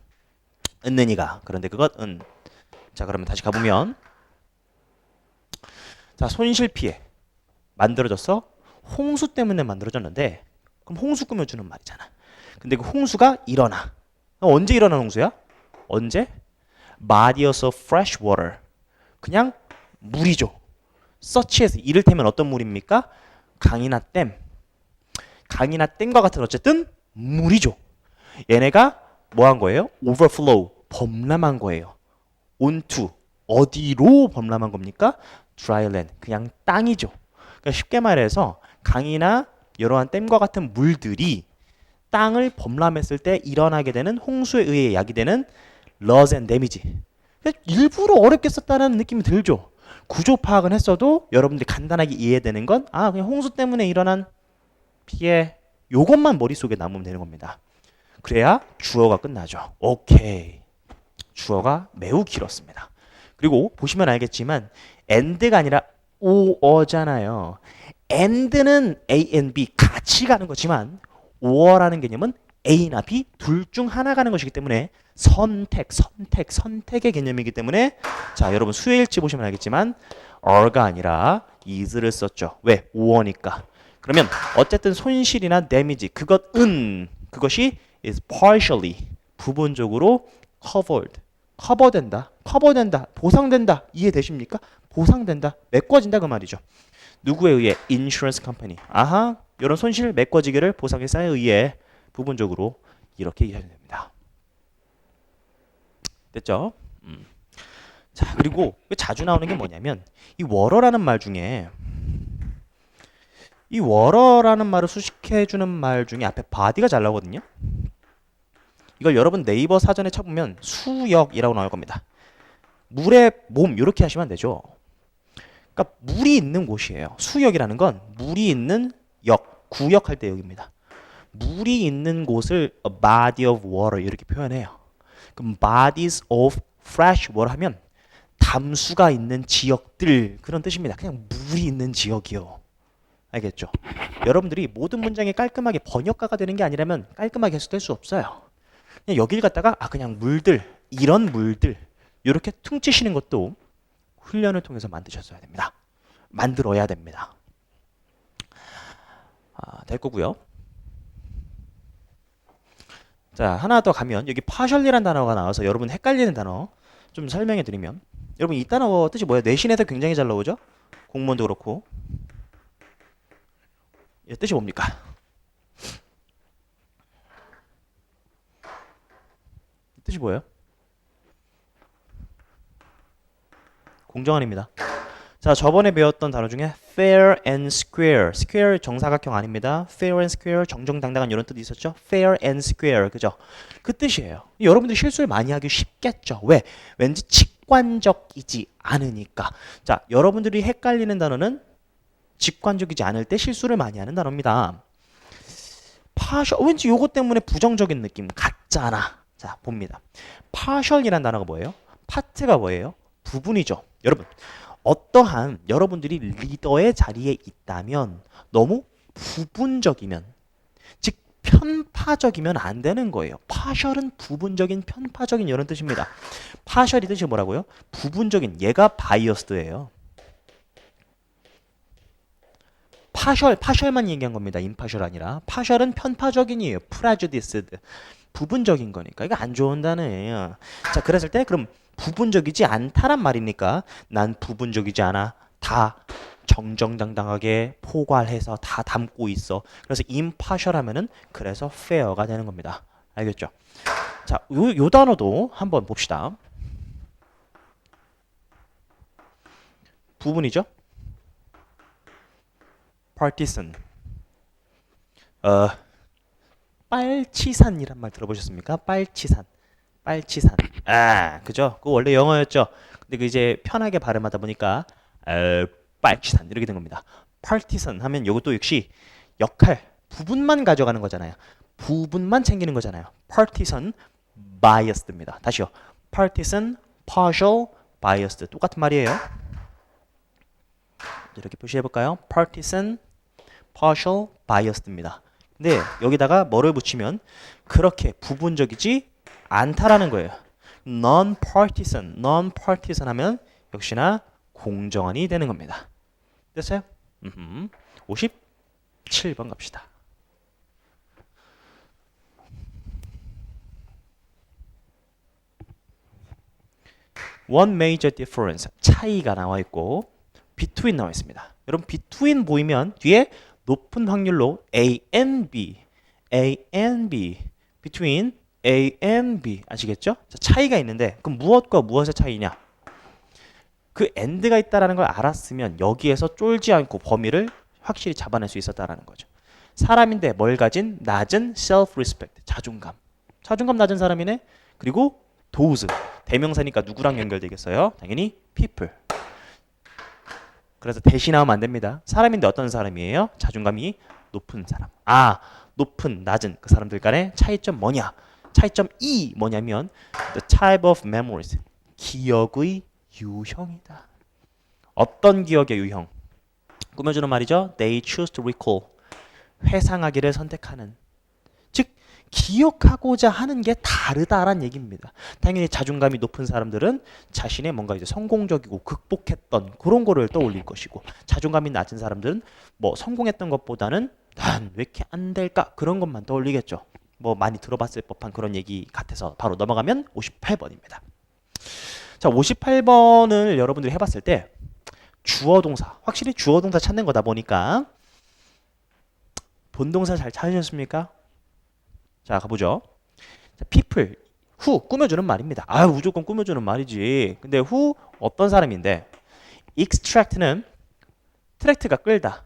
은는이가 그런데 그것 은. 자 그러면 다시 가보면 자 손실 피해 만들어졌어. 홍수 때문에 만들어졌는데 그럼 홍수 꾸며주는 말이잖아. 근데 그 홍수가 일어나. 언제 일어난 홍수야? 언제? Bodies of fresh water. 그냥 물이죠. 서치에서 이를테면 어떤 물입니까? 강이나 댐. 강이나 댐과 같은 어쨌든 물이죠. 얘네가 뭐 한 거예요? overflow. 범람한 거예요. onto. 어디로 범람한 겁니까? dry land. 그냥 땅이죠. 그러니까 쉽게 말해서 강이나 이러한 댐과 같은 물들이 땅을 범람했을 때 일어나게 되는 홍수에 의해 야기되는 loss and damage. 일부러 어렵게 썼다는 느낌이 들죠. 구조 파악은 했어도 여러분들이 간단하게 이해되는 건 그냥 홍수 때문에 일어난 피해 요것만 머릿속에 남으면 되는 겁니다. 그래야 주어가 끝나죠. 오케이. 주어가 매우 길었습니다. 그리고 보시면 알겠지만 and가 아니라 or잖아요. and는 A and B 같이 가는 거지만 or라는 개념은 A나 B 둘 중 하나 가는 것이기 때문에 선택의 개념이기 때문에 자 여러분 수의 일치 보시면 알겠지만 are가 아니라 is를 썼죠. 왜? or니까. 그러면 어쨌든 손실이나 damage 그것이 is partially 부분적으로 커버된다 보상된다 이해되십니까? 보상된다 메꿔진다 그 말이죠. 누구에 의해? insurance company. 이런 손실 메꿔지기를 보상회사에 의해 부분적으로 이렇게 이해하면 됩니다. 됐죠? 자 그리고 자주 나오는 게 뭐냐면 이 워러라는 말 중에 이 워러라는 말을 수식해주는 말 중에 앞에 body가 잘 나오거든요. 이걸 여러분 네이버 사전에 쳐보면 수역이라고 나올 겁니다. 물의 몸 이렇게 하시면 되죠. 그러니까 물이 있는 곳이에요. 수역이라는 건 물이 있는 역, 구역할 때 역입니다. 물이 있는 곳을 a body of water 이렇게 표현해요. 그럼 bodies of fresh water 하면 담수가 있는 지역들 그런 뜻입니다. 그냥 물이 있는 지역이요. 알겠죠? 여러분들이 모든 문장이 깔끔하게 번역가가 되는 게 아니라면 깔끔하게 해석될 수 없어요. 그냥 여길 갖다가 그냥 물들 이런 물들 이렇게 퉁치시는 것도 훈련을 통해서 만드셨어야 됩니다. 만들어야 됩니다. 될 거고요. 자, 하나 더 가면 여기 partial이라는 단어가 나와서 여러분 헷갈리는 단어 좀 설명해 드리면, 여러분 이 단어 뜻이 뭐예요? 내신에서 굉장히 잘 나오죠? 공무원도 그렇고. 이 뜻이 뭡니까? 뜻이 뭐예요? 공정한입니다. 자, 저번에 배웠던 단어 중에 fair and square. square 정사각형 아닙니다. fair and square 정정당당한 이런 뜻이 있었죠. fair and square. 그죠? 그 뜻이에요. 여러분들 실수를 많이 하기 쉽겠죠. 왜? 왠지 직관적이지 않으니까. 자, 여러분들이 헷갈리는 단어는 직관적이지 않을 때 실수를 많이 하는 단어입니다. partial, 왠지 요거 때문에 부정적인 느낌 같잖아. 자, 봅니다. partial이라는 단어가 뭐예요? 파트가 뭐예요? 부분이죠. 여러분, 어떠한 여러분들이 리더의 자리에 있다면 너무 부분적이면, 즉 편파적이면 안 되는 거예요. partial은 부분적인, 편파적인 이런 뜻입니다. partial이 뜻이 뭐라고요? 부분적인, 얘가 biased예요. partial만 얘기한 겁니다. impartial 아니라. partial은 편파적인이에요. prejudiced. 부분적인 거니까. 이거 안 좋은 단어예요. 자, 그랬을 때 그럼 부분적이지 않다란 말이니까 난 부분적이지 않아. 다 정정당당하게 포괄해서 다 담고 있어. 그래서 impartial 하면은 그래서 fair가 되는 겁니다. 알겠죠? 자, 요 단어도 한번 봅시다. 부분이죠? partisan. 빨치산이란 말 들어보셨습니까? 빨치산. 빨치산. 그죠? 그거 원래 영어였죠. 근데 그 이제 편하게 발음하다 보니까 빨치산 이렇게 된 겁니다. partisan 하면 이것도 역시 역할, 부분만 가져가는 거잖아요. 부분만 챙기는 거잖아요. partisan biased입니다. 다시요. partisan, partial, biased. 똑같은 말이에요. 이렇게 표시해 볼까요? partisan, partial, biased입니다. 근데 여기다가 뭐를 붙이면 그렇게 부분적이지 않다라는 거예요. non-partisan, non-partisan 하면 역시나 공정한이 되는 겁니다. 됐어요? 57번 갑시다. One major difference, 차이가 나와 있고 between 나와 있습니다. 여러분 between 보이면 뒤에 높은 확률로 A and B, A and B, between A and B 아시겠죠? 자, 차이가 있는데 그럼 무엇과 무엇의 차이냐? 그 and가 있다라는 걸 알았으면 여기에서 쫄지 않고 범위를 확실히 잡아낼 수 있었다라는 거죠. 사람인데 뭘 가진? 낮은 self-respect, 자존감. 자존감 낮은 사람이네. 그리고 those, 대명사니까 누구랑 연결되겠어요? 당연히 people. 그래서 대신하면 안 됩니다. 사람인데 어떤 사람이에요? 자존감이 높은 사람. 높은, 낮은 그 사람들 간의 차이점 뭐냐? 차이점 2 뭐냐면 the type of memories, 기억의 유형이다. 어떤 기억의 유형? 꾸며주는 말이죠. They choose to recall, 회상하기를 선택하는. 즉 기억하고자 하는 게 다르다란 얘기입니다. 당연히 자존감이 높은 사람들은 자신의 뭔가 이제 성공적이고 극복했던 그런 거를 떠올릴 것이고, 자존감이 낮은 사람들은 뭐 성공했던 것보다는 난 왜 이렇게 안 될까 그런 것만 떠올리겠죠. 뭐 많이 들어봤을 법한 그런 얘기 같아서 바로 넘어가면 58번입니다. 자, 58번을 여러분들이 해봤을 때 주어 동사, 확실히 주어 동사 찾는 거다 보니까 본동사 잘 찾으셨습니까? 자, 가보죠. 자, people, who 꾸며주는 말입니다. 무조건 꾸며주는 말이지. 근데 who 어떤 사람인데, extract는 트랙트가 끌다,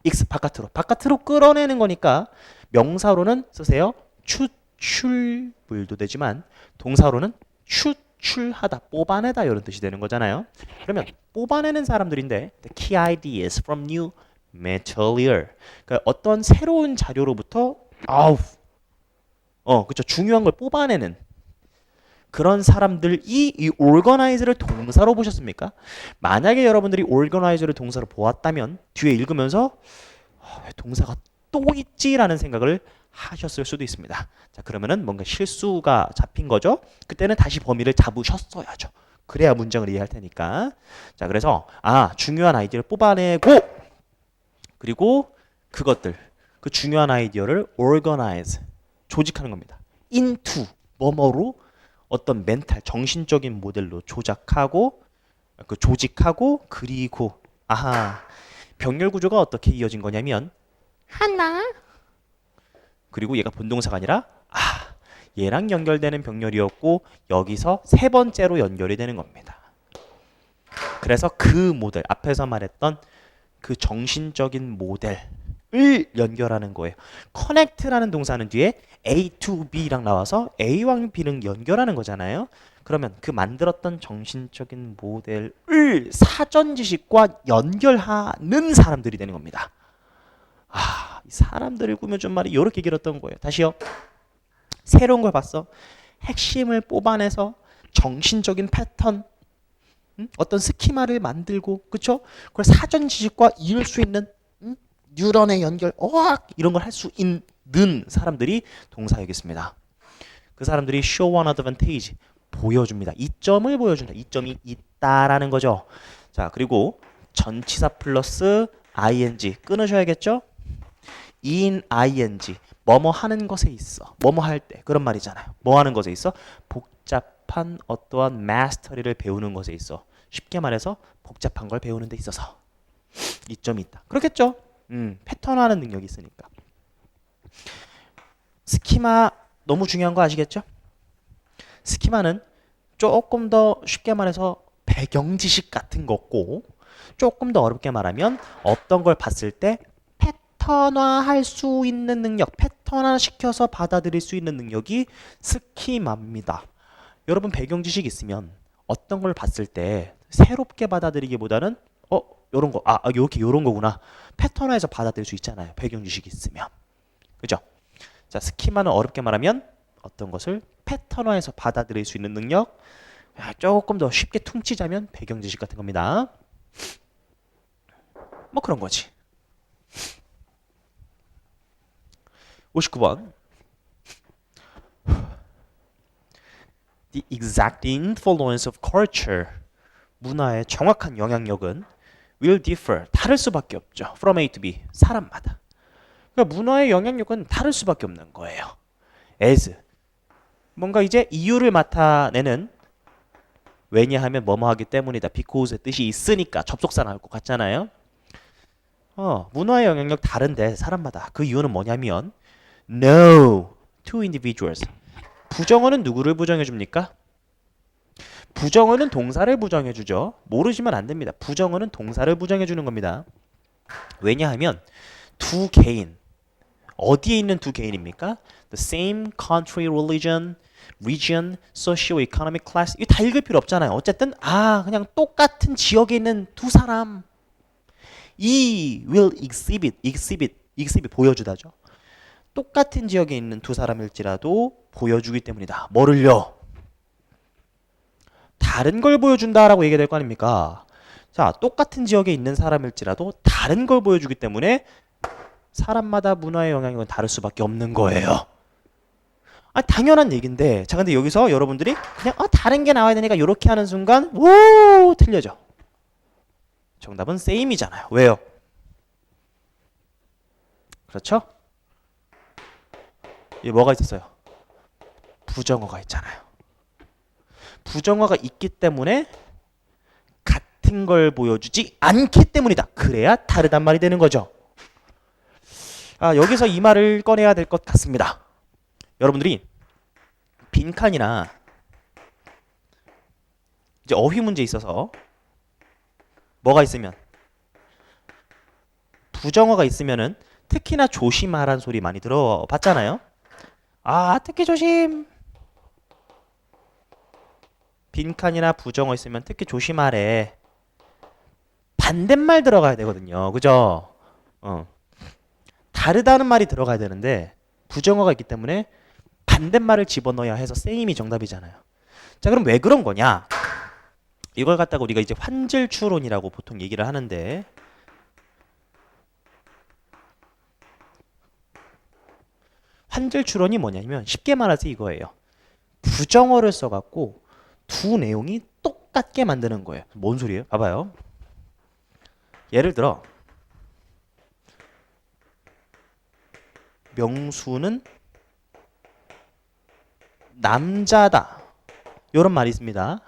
x 바깥으로 끌어내는 거니까 명사로는 쓰세요. 추출물도 되지만 동사로는 추출하다, 뽑아내다 이런 뜻이 되는 거잖아요. 그러면 뽑아내는 사람들인데 the key ideas from new material, 그러니까 어떤 새로운 자료로부터 그쵸, 중요한 걸 뽑아내는 그런 사람들이 이 organize를 동사로 보셨습니까? 만약에 여러분들이 organize를 동사로 보았다면 뒤에 읽으면서 왜 동사가 또 있지라는 생각을 하셨을 수도 있습니다. 자, 그러면은 뭔가 실수가 잡힌 거죠. 그때는 다시 범위를 잡으셨어야죠. 그래야 문장을 이해할 테니까. 자, 그래서 중요한 아이디어를 뽑아내고 그리고 그것들 그 중요한 아이디어를 organize 조직하는 겁니다. into 뭐뭐로 어떤 멘탈 정신적인 모델로 조작하고 그 조직하고 그리고 병렬 구조가 어떻게 이어진 거냐면 하나 그리고 얘가 본동사가 아니라 얘랑 연결되는 병렬이었고 여기서 세 번째로 연결이 되는 겁니다. 그래서 그 모델 앞에서 말했던 그 정신적인 모델을 연결하는 거예요. connect라는 동사는 뒤에 A to B랑 나와서 A와 B는 연결하는 거잖아요. 그러면 그 만들었던 정신적인 모델을 사전 지식과 연결하는 사람들이 되는 겁니다. 이 사람들을 꾸며준 말이 이렇게 길었던 거예요. 다시요. 새로운 걸 봤어. 핵심을 뽑아내서 정신적인 패턴, 어떤 스키마를 만들고, 그쵸? 그걸 사전 지식과 이을 수 있는 뉴런의 연결, 이런 걸 할 수 있는 사람들이 동사이겠습니다. 그 사람들이 show an advantage, 보여줍니다. 이점을 보여준다. 이점이 있다라는 거죠. 자, 그리고 전치사 플러스 ing 끊으셔야겠죠? in ing 뭐뭐 하는 것에 있어. 뭐뭐 할 때 그런 말이잖아요. 뭐 하는 것에 있어? 복잡한 어떠한 마스터리를 배우는 것에 있어. 쉽게 말해서 복잡한 걸 배우는 데 있어서 이점이 있다. 그렇겠죠? 패턴화하는 능력이 있으니까. 스키마 너무 중요한 거 아시겠죠? 스키마는 조금 더 쉽게 말해서 배경 지식 같은 거고 조금 더 어렵게 말하면 어떤 걸 봤을 때 패턴화할 수 있는 능력, 패턴화 시켜서 받아들일 수 있는 능력이 스키마입니다. 여러분 배경 지식 있으면 어떤 걸 봤을 때 새롭게 받아들이기보다는 요런 거, 이렇게 요런 거구나. 패턴화해서 받아들일 수 있잖아요. 배경 지식이 있으면. 그죠? 자, 스키마는 어렵게 말하면 어떤 것을 패턴화해서 받아들일 수 있는 능력. 조금 더 쉽게 퉁치자면 배경 지식 같은 겁니다. 뭐 그런 거지. 59번. The exact influence of culture. 문화의 정확한 영향력은 will differ. 다를 수밖에 없죠. From A to B. 사람마다. 그러니까 문화의 영향력은 다를 수밖에 없는 거예요. as. 뭔가 이제 이유를 나타내는 왜냐하면 뭐뭐 하기 때문이다. because의 뜻이 있으니까 접속사 나올 것 같잖아요. 문화의 영향력 다른데 사람마다. 그 이유는 뭐냐면 no to individuals. 부정어는 누구를 부정해 줍니까? 부정어는 동사를 부정해 주죠. 모르시면 안 됩니다. 부정어는 동사를 부정해 주는 겁니다. 왜냐하면 두 개인 어디에 있는 두 개인입니까? The same country, religion, region, socio-economic class. 이거 다 읽을 필요 없잖아요. 어쨌든 그냥 똑같은 지역에 있는 두 사람. 이 will exhibit 보여주다죠. 똑같은 지역에 있는 두 사람일지라도 보여주기 때문이다. 뭐를요? 다른 걸 보여준다라고 얘기가 될 거 아닙니까? 자, 똑같은 지역에 있는 사람일지라도 다른 걸 보여주기 때문에 사람마다 문화의 영향력은 다를 수밖에 없는 거예요. 당연한 얘기인데, 자, 근데 여기서 여러분들이 그냥 다른 게 나와야 되니까 이렇게 하는 순간 틀려져. 정답은 same이잖아요. 왜요? 그렇죠? 이 뭐가 있었어요? 부정어가 있잖아요. 부정어가 있기 때문에 같은 걸 보여주지 않기 때문이다. 그래야 다르단 말이 되는 거죠. 여기서 이 말을 꺼내야 될 것 같습니다. 여러분들이 빈칸이나 이제 어휘 문제에 있어서 뭐가 있으면 부정어가 있으면은 특히나 조심하라는 소리 많이 들어봤잖아요. 특히 조심. 빈칸이나 부정어 있으면 특히 조심하래. 반대말 들어가야 되거든요. 그죠? 다르다는 말이 들어가야 되는데 부정어가 있기 때문에 반대말을 집어넣어야 해서 same이 정답이잖아요. 자, 그럼 왜 그런 거냐? 이걸 갖다가 우리가 이제 환절 추론이라고 보통 얘기를 하는데 환절 추론이 뭐냐면 쉽게 말해서 이거예요. 부정어를 써갖고 두 내용이 똑같게 만드는 거예요. 뭔 소리예요? 봐봐요. 예를 들어 명수는 남자다. 이런 말이 있습니다.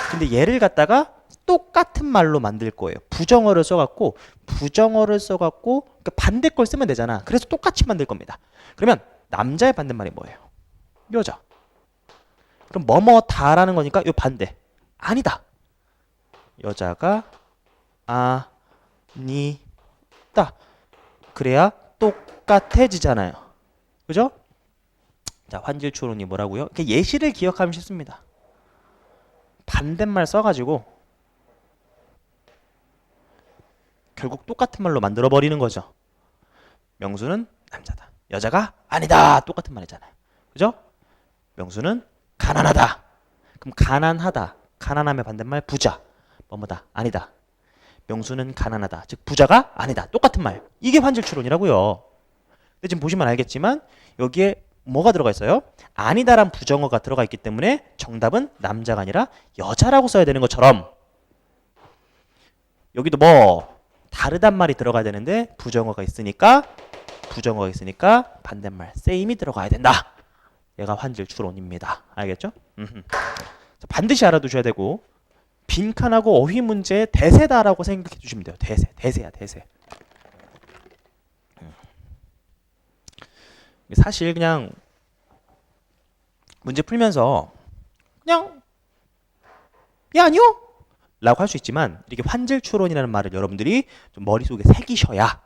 근데 얘를 갖다가 똑같은 말로 만들 거예요. 부정어를 써갖고 그러니까 반대 걸 쓰면 되잖아. 그래서 똑같이 만들 겁니다. 그러면 남자의 반대말이 뭐예요? 여자. 그럼 뭐뭐다라는 거니까 요 반대. 아니다. 여자가 아니다. 그래야 똑같아지잖아요. 그죠? 자, 환질 추론이 뭐라고요? 예시를 기억하면 쉽습니다. 반대말 써가지고 결국 똑같은 말로 만들어 버리는 거죠. 명수는 남자다. 여자가 아니다. 똑같은 말이잖아요. 그죠? 명수는 가난하다. 그럼 가난하다. 가난함의 반대말 부자. 뭐뭐다. 아니다. 명수는 가난하다. 즉 부자가 아니다. 똑같은 말. 이게 환질 추론이라고요. 근데 지금 보시면 알겠지만 여기에 뭐가 들어가 있어요? 아니다란 부정어가 들어가 있기 때문에 정답은 남자가 아니라 여자라고 써야 되는 것처럼 여기도 뭐 다르단 말이 들어가야 되는데 부정어가 있으니까 반대말 same이 들어가야 된다. 얘가 환질 추론입니다. 알겠죠? 반드시 알아두셔야 되고 빈칸하고 어휘 문제의 대세다라고 생각해 주시면 돼요. 대세야. 사실 그냥 문제 풀면서 그냥 야 아니요 라고 할 수 있지만 이렇게 환질 추론이라는 말을 여러분들이 좀 머릿속에 새기셔야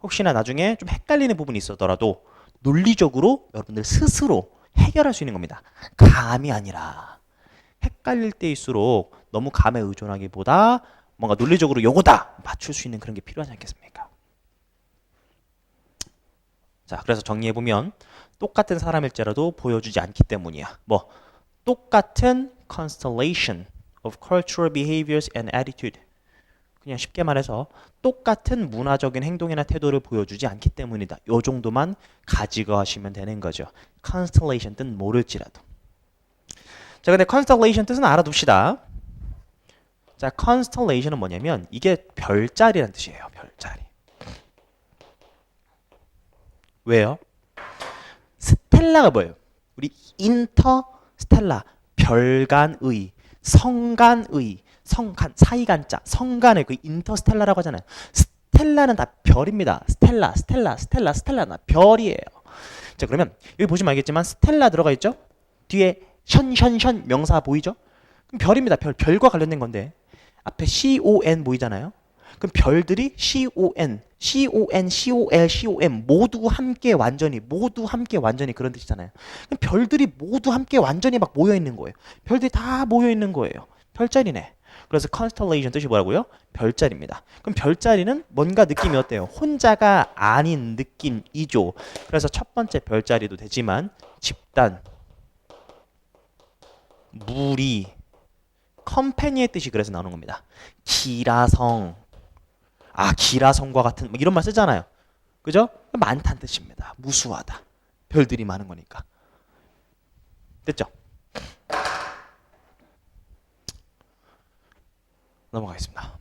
혹시나 나중에 좀 헷갈리는 부분이 있었더라도 논리적으로 여러분들 스스로 해결할 수 있는 겁니다. 감이 아니라 헷갈릴 때일수록 너무 감에 의존하기보다 뭔가 논리적으로 요거다 맞출 수 있는 그런 게 필요하지 않겠습니까? 자, 그래서 정리해보면 똑같은 사람일지라도 보여주지 않기 때문이야. 뭐 똑같은 constellation of cultural behaviors and attitude. 그냥 쉽게 말해서 똑같은 문화적인 행동이나 태도를 보여주지 않기 때문이다. 요 정도만 가지고 하시면 되는 거죠. constellation 뜻 모를지라도. 자, 근데 constellation 뜻은 알아둡시다. 자, constellation은 뭐냐면 이게 별자리란 뜻이에요. 별자리. 왜요? 스텔라가 뭐예요? 우리 인터스텔라 별간의 성간의 성간 사이간자 성간의 그 인터스텔라라고 하잖아요. 스텔라는 다 별입니다. 스텔라 나 별이에요. 자, 그러면 여기 보시면 알겠지만 스텔라 들어가 있죠? 뒤에 션 명사 보이죠? 그럼 별입니다. 별과 관련된 건데 앞에 CON 보이잖아요. 그럼 별들이 CON, COL, COM 모두 함께 완전히 그런 뜻이잖아요. 그럼 별들이 모두 함께 완전히 막 모여 있는 거예요. 별들이 다 모여 있는 거예요. 별자리네. 그래서 constellation 뜻이 뭐라고요? 별자리입니다. 그럼 별자리는 뭔가 느낌이 어때요? 혼자가 아닌 느낌이죠. 그래서 첫 번째 별자리도 되지만 집단, 무리, 컴퍼니의 뜻이 그래서 나오는 겁니다. 기라성, 기라성과 같은 뭐 이런 말 쓰잖아요. 그죠? 많다는 뜻입니다. 무수하다. 별들이 많은 거니까. 됐죠? 넘어가겠습니다.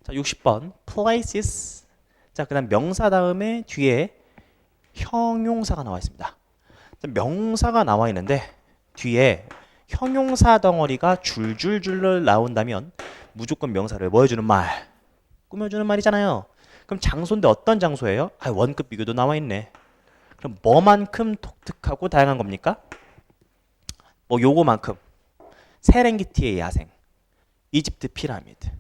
자, 60번 places. 자, 그다음 명사 다음에 뒤에 형용사가 나와 있습니다. 명사가 나와 있는데 뒤에 형용사 덩어리가 줄줄줄 나온다면 무조건 명사를 뭐 해주는 말? 꾸며주는 말이잖아요. 그럼 장소인데 어떤 장소예요? 원급 비교도 나와 있네. 그럼 뭐만큼 독특하고 다양한 겁니까? 뭐 요거만큼. 세렝게티의 야생, 이집트 피라미드,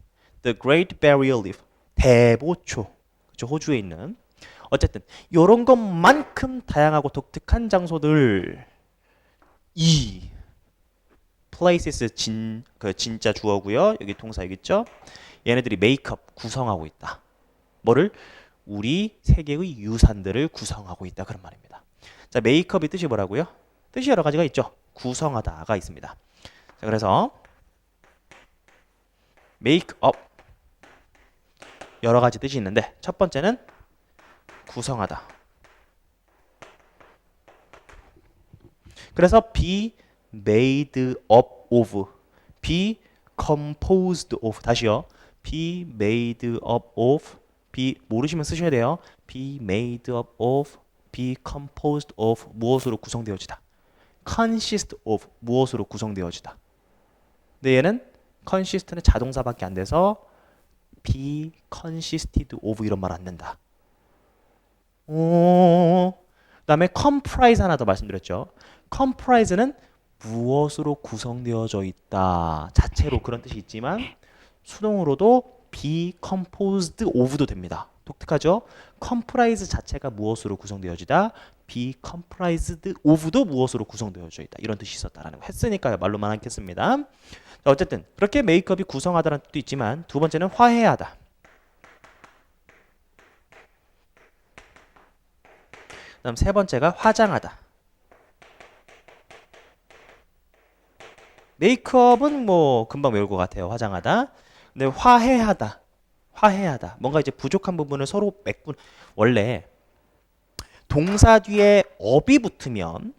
The Great Barrier Reef, 대보초, 그쵸, 호주에 있는. 어쨌든 요런 것만큼 다양하고 독특한 장소들. 이 places 진짜 주어고요. 여기 동사 여기 있죠. 얘네들이 메이크업 구성하고 있다. 뭐를? 우리 세계의 유산들을 구성하고 있다 그런 말입니다. 자, 메이크업의 뜻이 뭐라고요? 뜻이 여러 가지가 있죠. 구성하다가 있습니다. 자, 그래서 메이크업 여러 가지 뜻이 있는데 첫 번째는 구성하다. 그래서 be made up of, be composed of. 다시요. be made up of, be 모르시면 쓰셔야 돼요. be made up of, be composed of 무엇으로 구성되어지다. consist of 무엇으로 구성되어지다. 근데 얘는 consist는 자동사밖에 안 돼서 be consisted of 이런 말 안 된다. 그다음에 comprise 하나 더 말씀드렸죠. comprise는 무엇으로 구성되어져 있다. 자체로 그런 뜻이 있지만 수동으로도 be composed of도 됩니다. 독특하죠? comprise 자체가 무엇으로 구성되어지다. be comprised of도 무엇으로 구성되어져 있다. 이런 뜻이 있었다라는 거 했으니까요. 말로만 하겠습니다. 자, 어쨌든 그렇게 메이크업이 구성하다라는 뜻도 있지만 두 번째는 화해하다. 그다음 세 번째가 화장하다. 메이크업은 뭐 금방 외울 것 같아요. 화장하다. 근데 화해하다. 화해하다. 뭔가 이제 부족한 부분을 서로 메꾼. 원래 동사 뒤에 업이 붙으면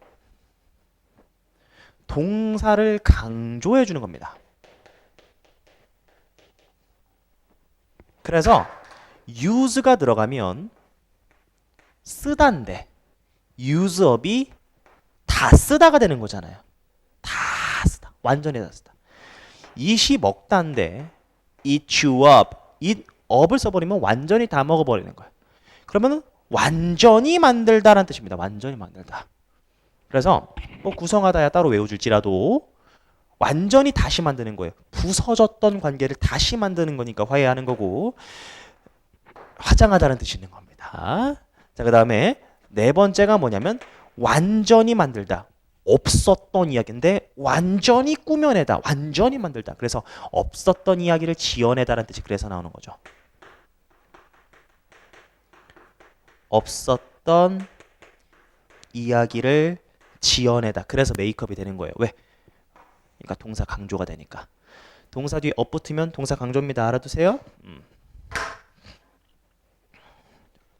동사를 강조해 주는 겁니다. 그래서 use가 들어가면 쓰다인데 use업이 다 쓰다가 되는 거잖아요. 다 쓰다. 완전히 다 쓰다. eat이 먹다인데 eat you up. eat up을 써버리면 완전히 다 먹어버리는 거예요. 그러면 완전히 만들다라는 뜻입니다. 완전히 만들다. 그래서 뭐 구성하다야 따로 외워줄지라도 완전히 다시 만드는 거예요. 부서졌던 관계를 다시 만드는 거니까 화해하는 거고 화장하다는 뜻이 있는 겁니다. 자, 그 다음에 네 번째가 뭐냐면 완전히 만들다. 없었던 이야기인데 완전히 꾸며내다. 완전히 만들다. 그래서 없었던 이야기를 지어내다라는 뜻이 그래서 나오는 거죠. 없었던 이야기를 지어내다. 그래서 메이크업이 되는 거예요. 왜? 그러니까 동사 강조가 되니까. 동사 뒤에 업 붙으면 동사 강조입니다. 알아두세요.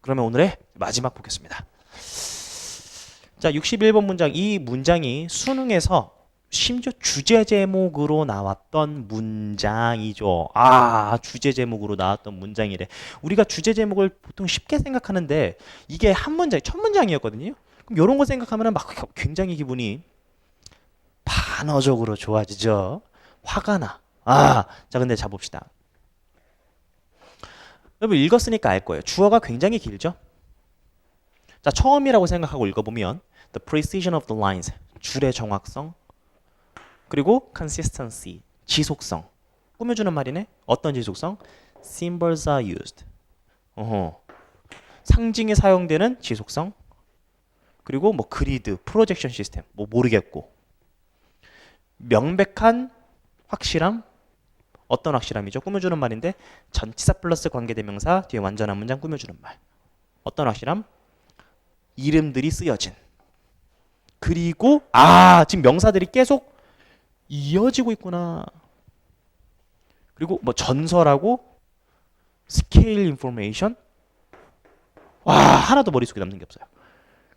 그러면 오늘의 마지막 보겠습니다. 자, 61번 문장. 이 문장이 수능에서 심지어 주제 제목으로 나왔던 문장이죠. 아, 주제 제목으로 나왔던 문장이래. 우리가 주제 제목을 보통 쉽게 생각하는데 이게 한 문장, 첫 문장이었거든요. 그럼 이런 거 생각하면 막 굉장히 기분이 반어적으로 좋아지죠. 화가 나. 아, 자, 근데 자 봅시다. 여러분 읽었으니까 알 거예요. 주어가 굉장히 길죠. 자, 처음이라고 생각하고 읽어보면 the precision of the lines, 줄의 정확성, 그리고 consistency, 지속성. 꾸며주는 말이네. 어떤 지속성? Symbols are used. 상징에 사용되는 지속성. 그리고 뭐 그리드, 프로젝션 시스템, 뭐 모르겠고. 명백한 확실함. 어떤 확실함이죠? 꾸며주는 말인데 전치사 플러스 관계대명사 뒤에 완전한 문장 꾸며주는 말. 어떤 확실함? 이름들이 쓰여진. 그리고 지금 명사들이 계속 이어지고 있구나. 그리고 뭐 전설하고 스케일 인포메이션. 와, 하나도 머릿속에 남는 게 없어요.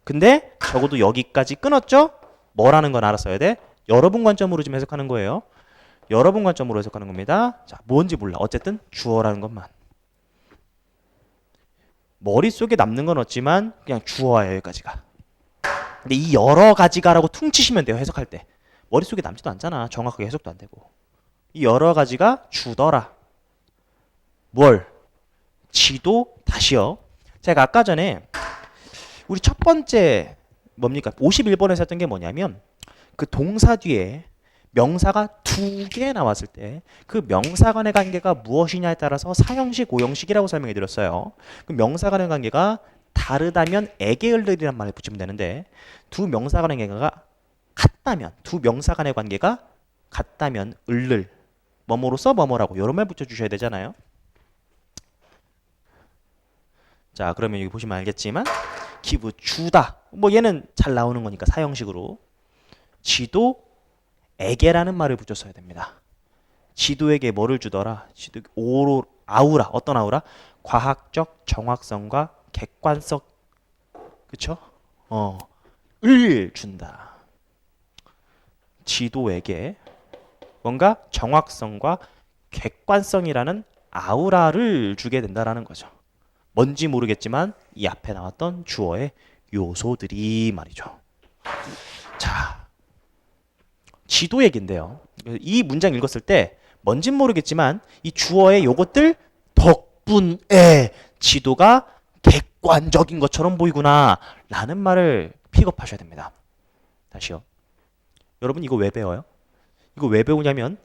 근데 적어도 여기까지 끊었죠? 뭐라는 건 알았어야 돼. 여러분 관점으로 지금 해석하는 거예요. 여러분 관점으로 해석하는 겁니다. 자, 뭔지 몰라. 어쨌든 주어라는 것만. 머릿속에 남는 건 없지만 그냥 주어야 여기까지가. 근데 이 여러 가지가라고 퉁치시면 돼요. 해석할 때. 머릿속에 남지도 않잖아. 정확하게 해석도 안 되고. 이 여러 가지가 주더라. 뭘? 지도 다시요. 제가 아까 전에 우리 첫 번째 뭡니까? 51번에서 했던 게 뭐냐면 그 동사 뒤에 명사가 두 개 나왔을 때 그 명사 간의 관계가 무엇이냐에 따라서 사형식, 오형식이라고 설명해 드렸어요. 그 명사 간의 관계가 다르다면 에게을르리란 말을 붙이면 되는데 두 명사 간의 관계가 같다면, 두 명사 간의 관계가 같다면 을를 뭐뭐로써 뭐뭐라고 여러 말 붙여주셔야 되잖아요. 자, 그러면 여기 보시면 알겠지만 give 주다. 뭐 얘는 잘 나오는 거니까 사형식으로. 지도 에게라는 말을 붙였어야 됩니다. 지도에게 뭐를 주더라? 지도 아우라. 어떤 아우라? 과학적 정확성과 객관성. 그쵸? 을 준다. 지도에게 뭔가 정확성과 객관성이라는 아우라를 주게 된다라는 거죠. 뭔지 모르겠지만 이 앞에 나왔던 주어의 요소들이 말이죠. 자, 지도 얘기인데요. 이 문장 읽었을 때 뭔진 모르겠지만 이 주어의 요것들 덕분에 지도가 객관적인 것처럼 보이구나 라는 말을 픽업하셔야 됩니다. 다시요. 여러분 이거 왜 배워요? 이거 왜 배우냐면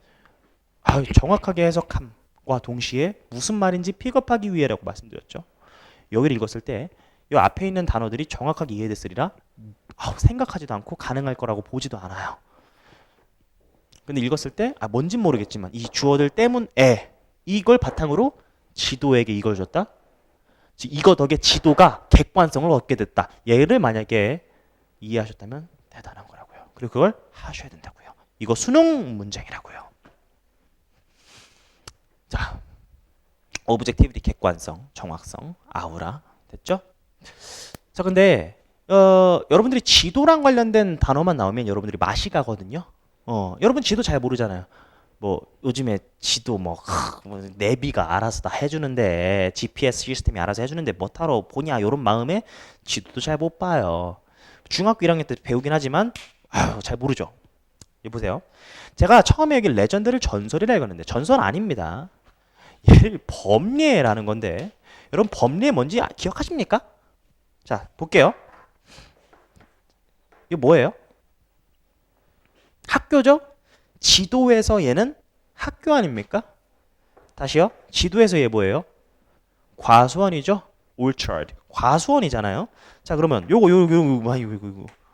정확하게 해석함과 동시에 무슨 말인지 픽업하기 위해라고 말씀드렸죠. 여기를 읽었을 때 이 앞에 있는 단어들이 정확하게 이해됐으리라 생각하지도 않고 가능할 거라고 보지도 않아요. 근데 읽었을 때 뭔진 모르겠지만 이 주어들 때문에 이걸 바탕으로 지도에게 이걸 줬다. 이거 덕에 지도가 객관성을 얻게 됐다. 얘를 만약에 이해하셨다면 대단한 거라고요. 그리고 그걸 하셔야 된다고요. 이거 수능 문장이라고요. 자, 오브젝티비티 객관성, 정확성, 아우라 됐죠? 자, 근데 여러분들이 지도랑 관련된 단어만 나오면 여러분들이 맛이 가거든요. 여러분 지도 잘 모르잖아요. 뭐 요즘에 지도 뭐 내비가 알아서 다 해주는데 GPS 시스템이 알아서 해주는데 뭐 타러 보냐 이런 마음에 지도도 잘 못 봐요. 중학교 1학년 때 배우긴 하지만 잘 모르죠. 보세요. 제가 처음에 여기 레전드를 전설이라 읽었는데 전설 아닙니다. 얘를 법례라는 건데 여러분 법례 뭔지 기억하십니까? 자 볼게요. 이거 뭐예요? 학교죠? 지도에서 얘는 학교 아닙니까? 다시요. 지도에서 얘 뭐예요? 과수원이죠? orchard. 과수원이잖아요. 자 그러면 요거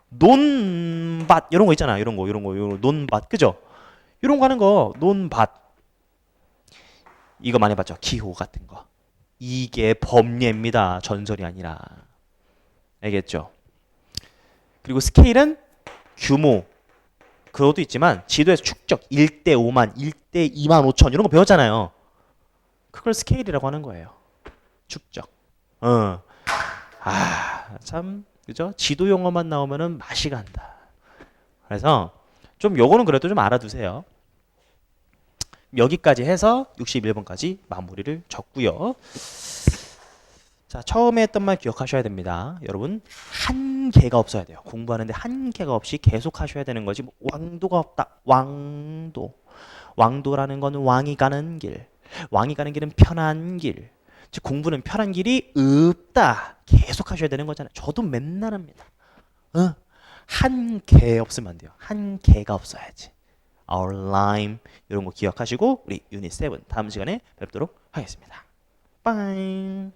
논밭 이런 거 있잖아. 이런 거 논밭 그죠? 이런 거 하는 거 논밭 이거 많이 봤죠? 기호 같은 거. 이게 법례입니다. 전설이 아니라. 알겠죠? 그리고 스케일은 규모. 그것도 있지만 지도에서 축적 1대 5만, 1대 2만 5천 이런 거 배웠잖아요. 그걸 스케일이라고 하는 거예요. 축적. 참 그죠? 지도 용어만 나오면은 맛이 간다. 그래서 좀 요거는 그래도 좀 알아두세요. 여기까지 해서 61번까지 마무리를 졌고요. 자, 처음에 했던 말 기억하셔야 됩니다. 여러분, 한계가 없어야 돼요. 공부하는데 한계가 없이 계속 하셔야 되는 거지. 왕도가 없다. 왕도. 왕도라는 건 왕이 가는 길. 왕이 가는 길은 편한 길. 즉 공부는 편한 길이 없다. 계속 하셔야 되는 거잖아요. 저도 맨날 합니다. 한계 없으면 안 돼요. 한계가 없어야지. Our lime 이런 거 기억하시고 우리 유닛 7 다음 시간에 뵙도록 하겠습니다. 빠이.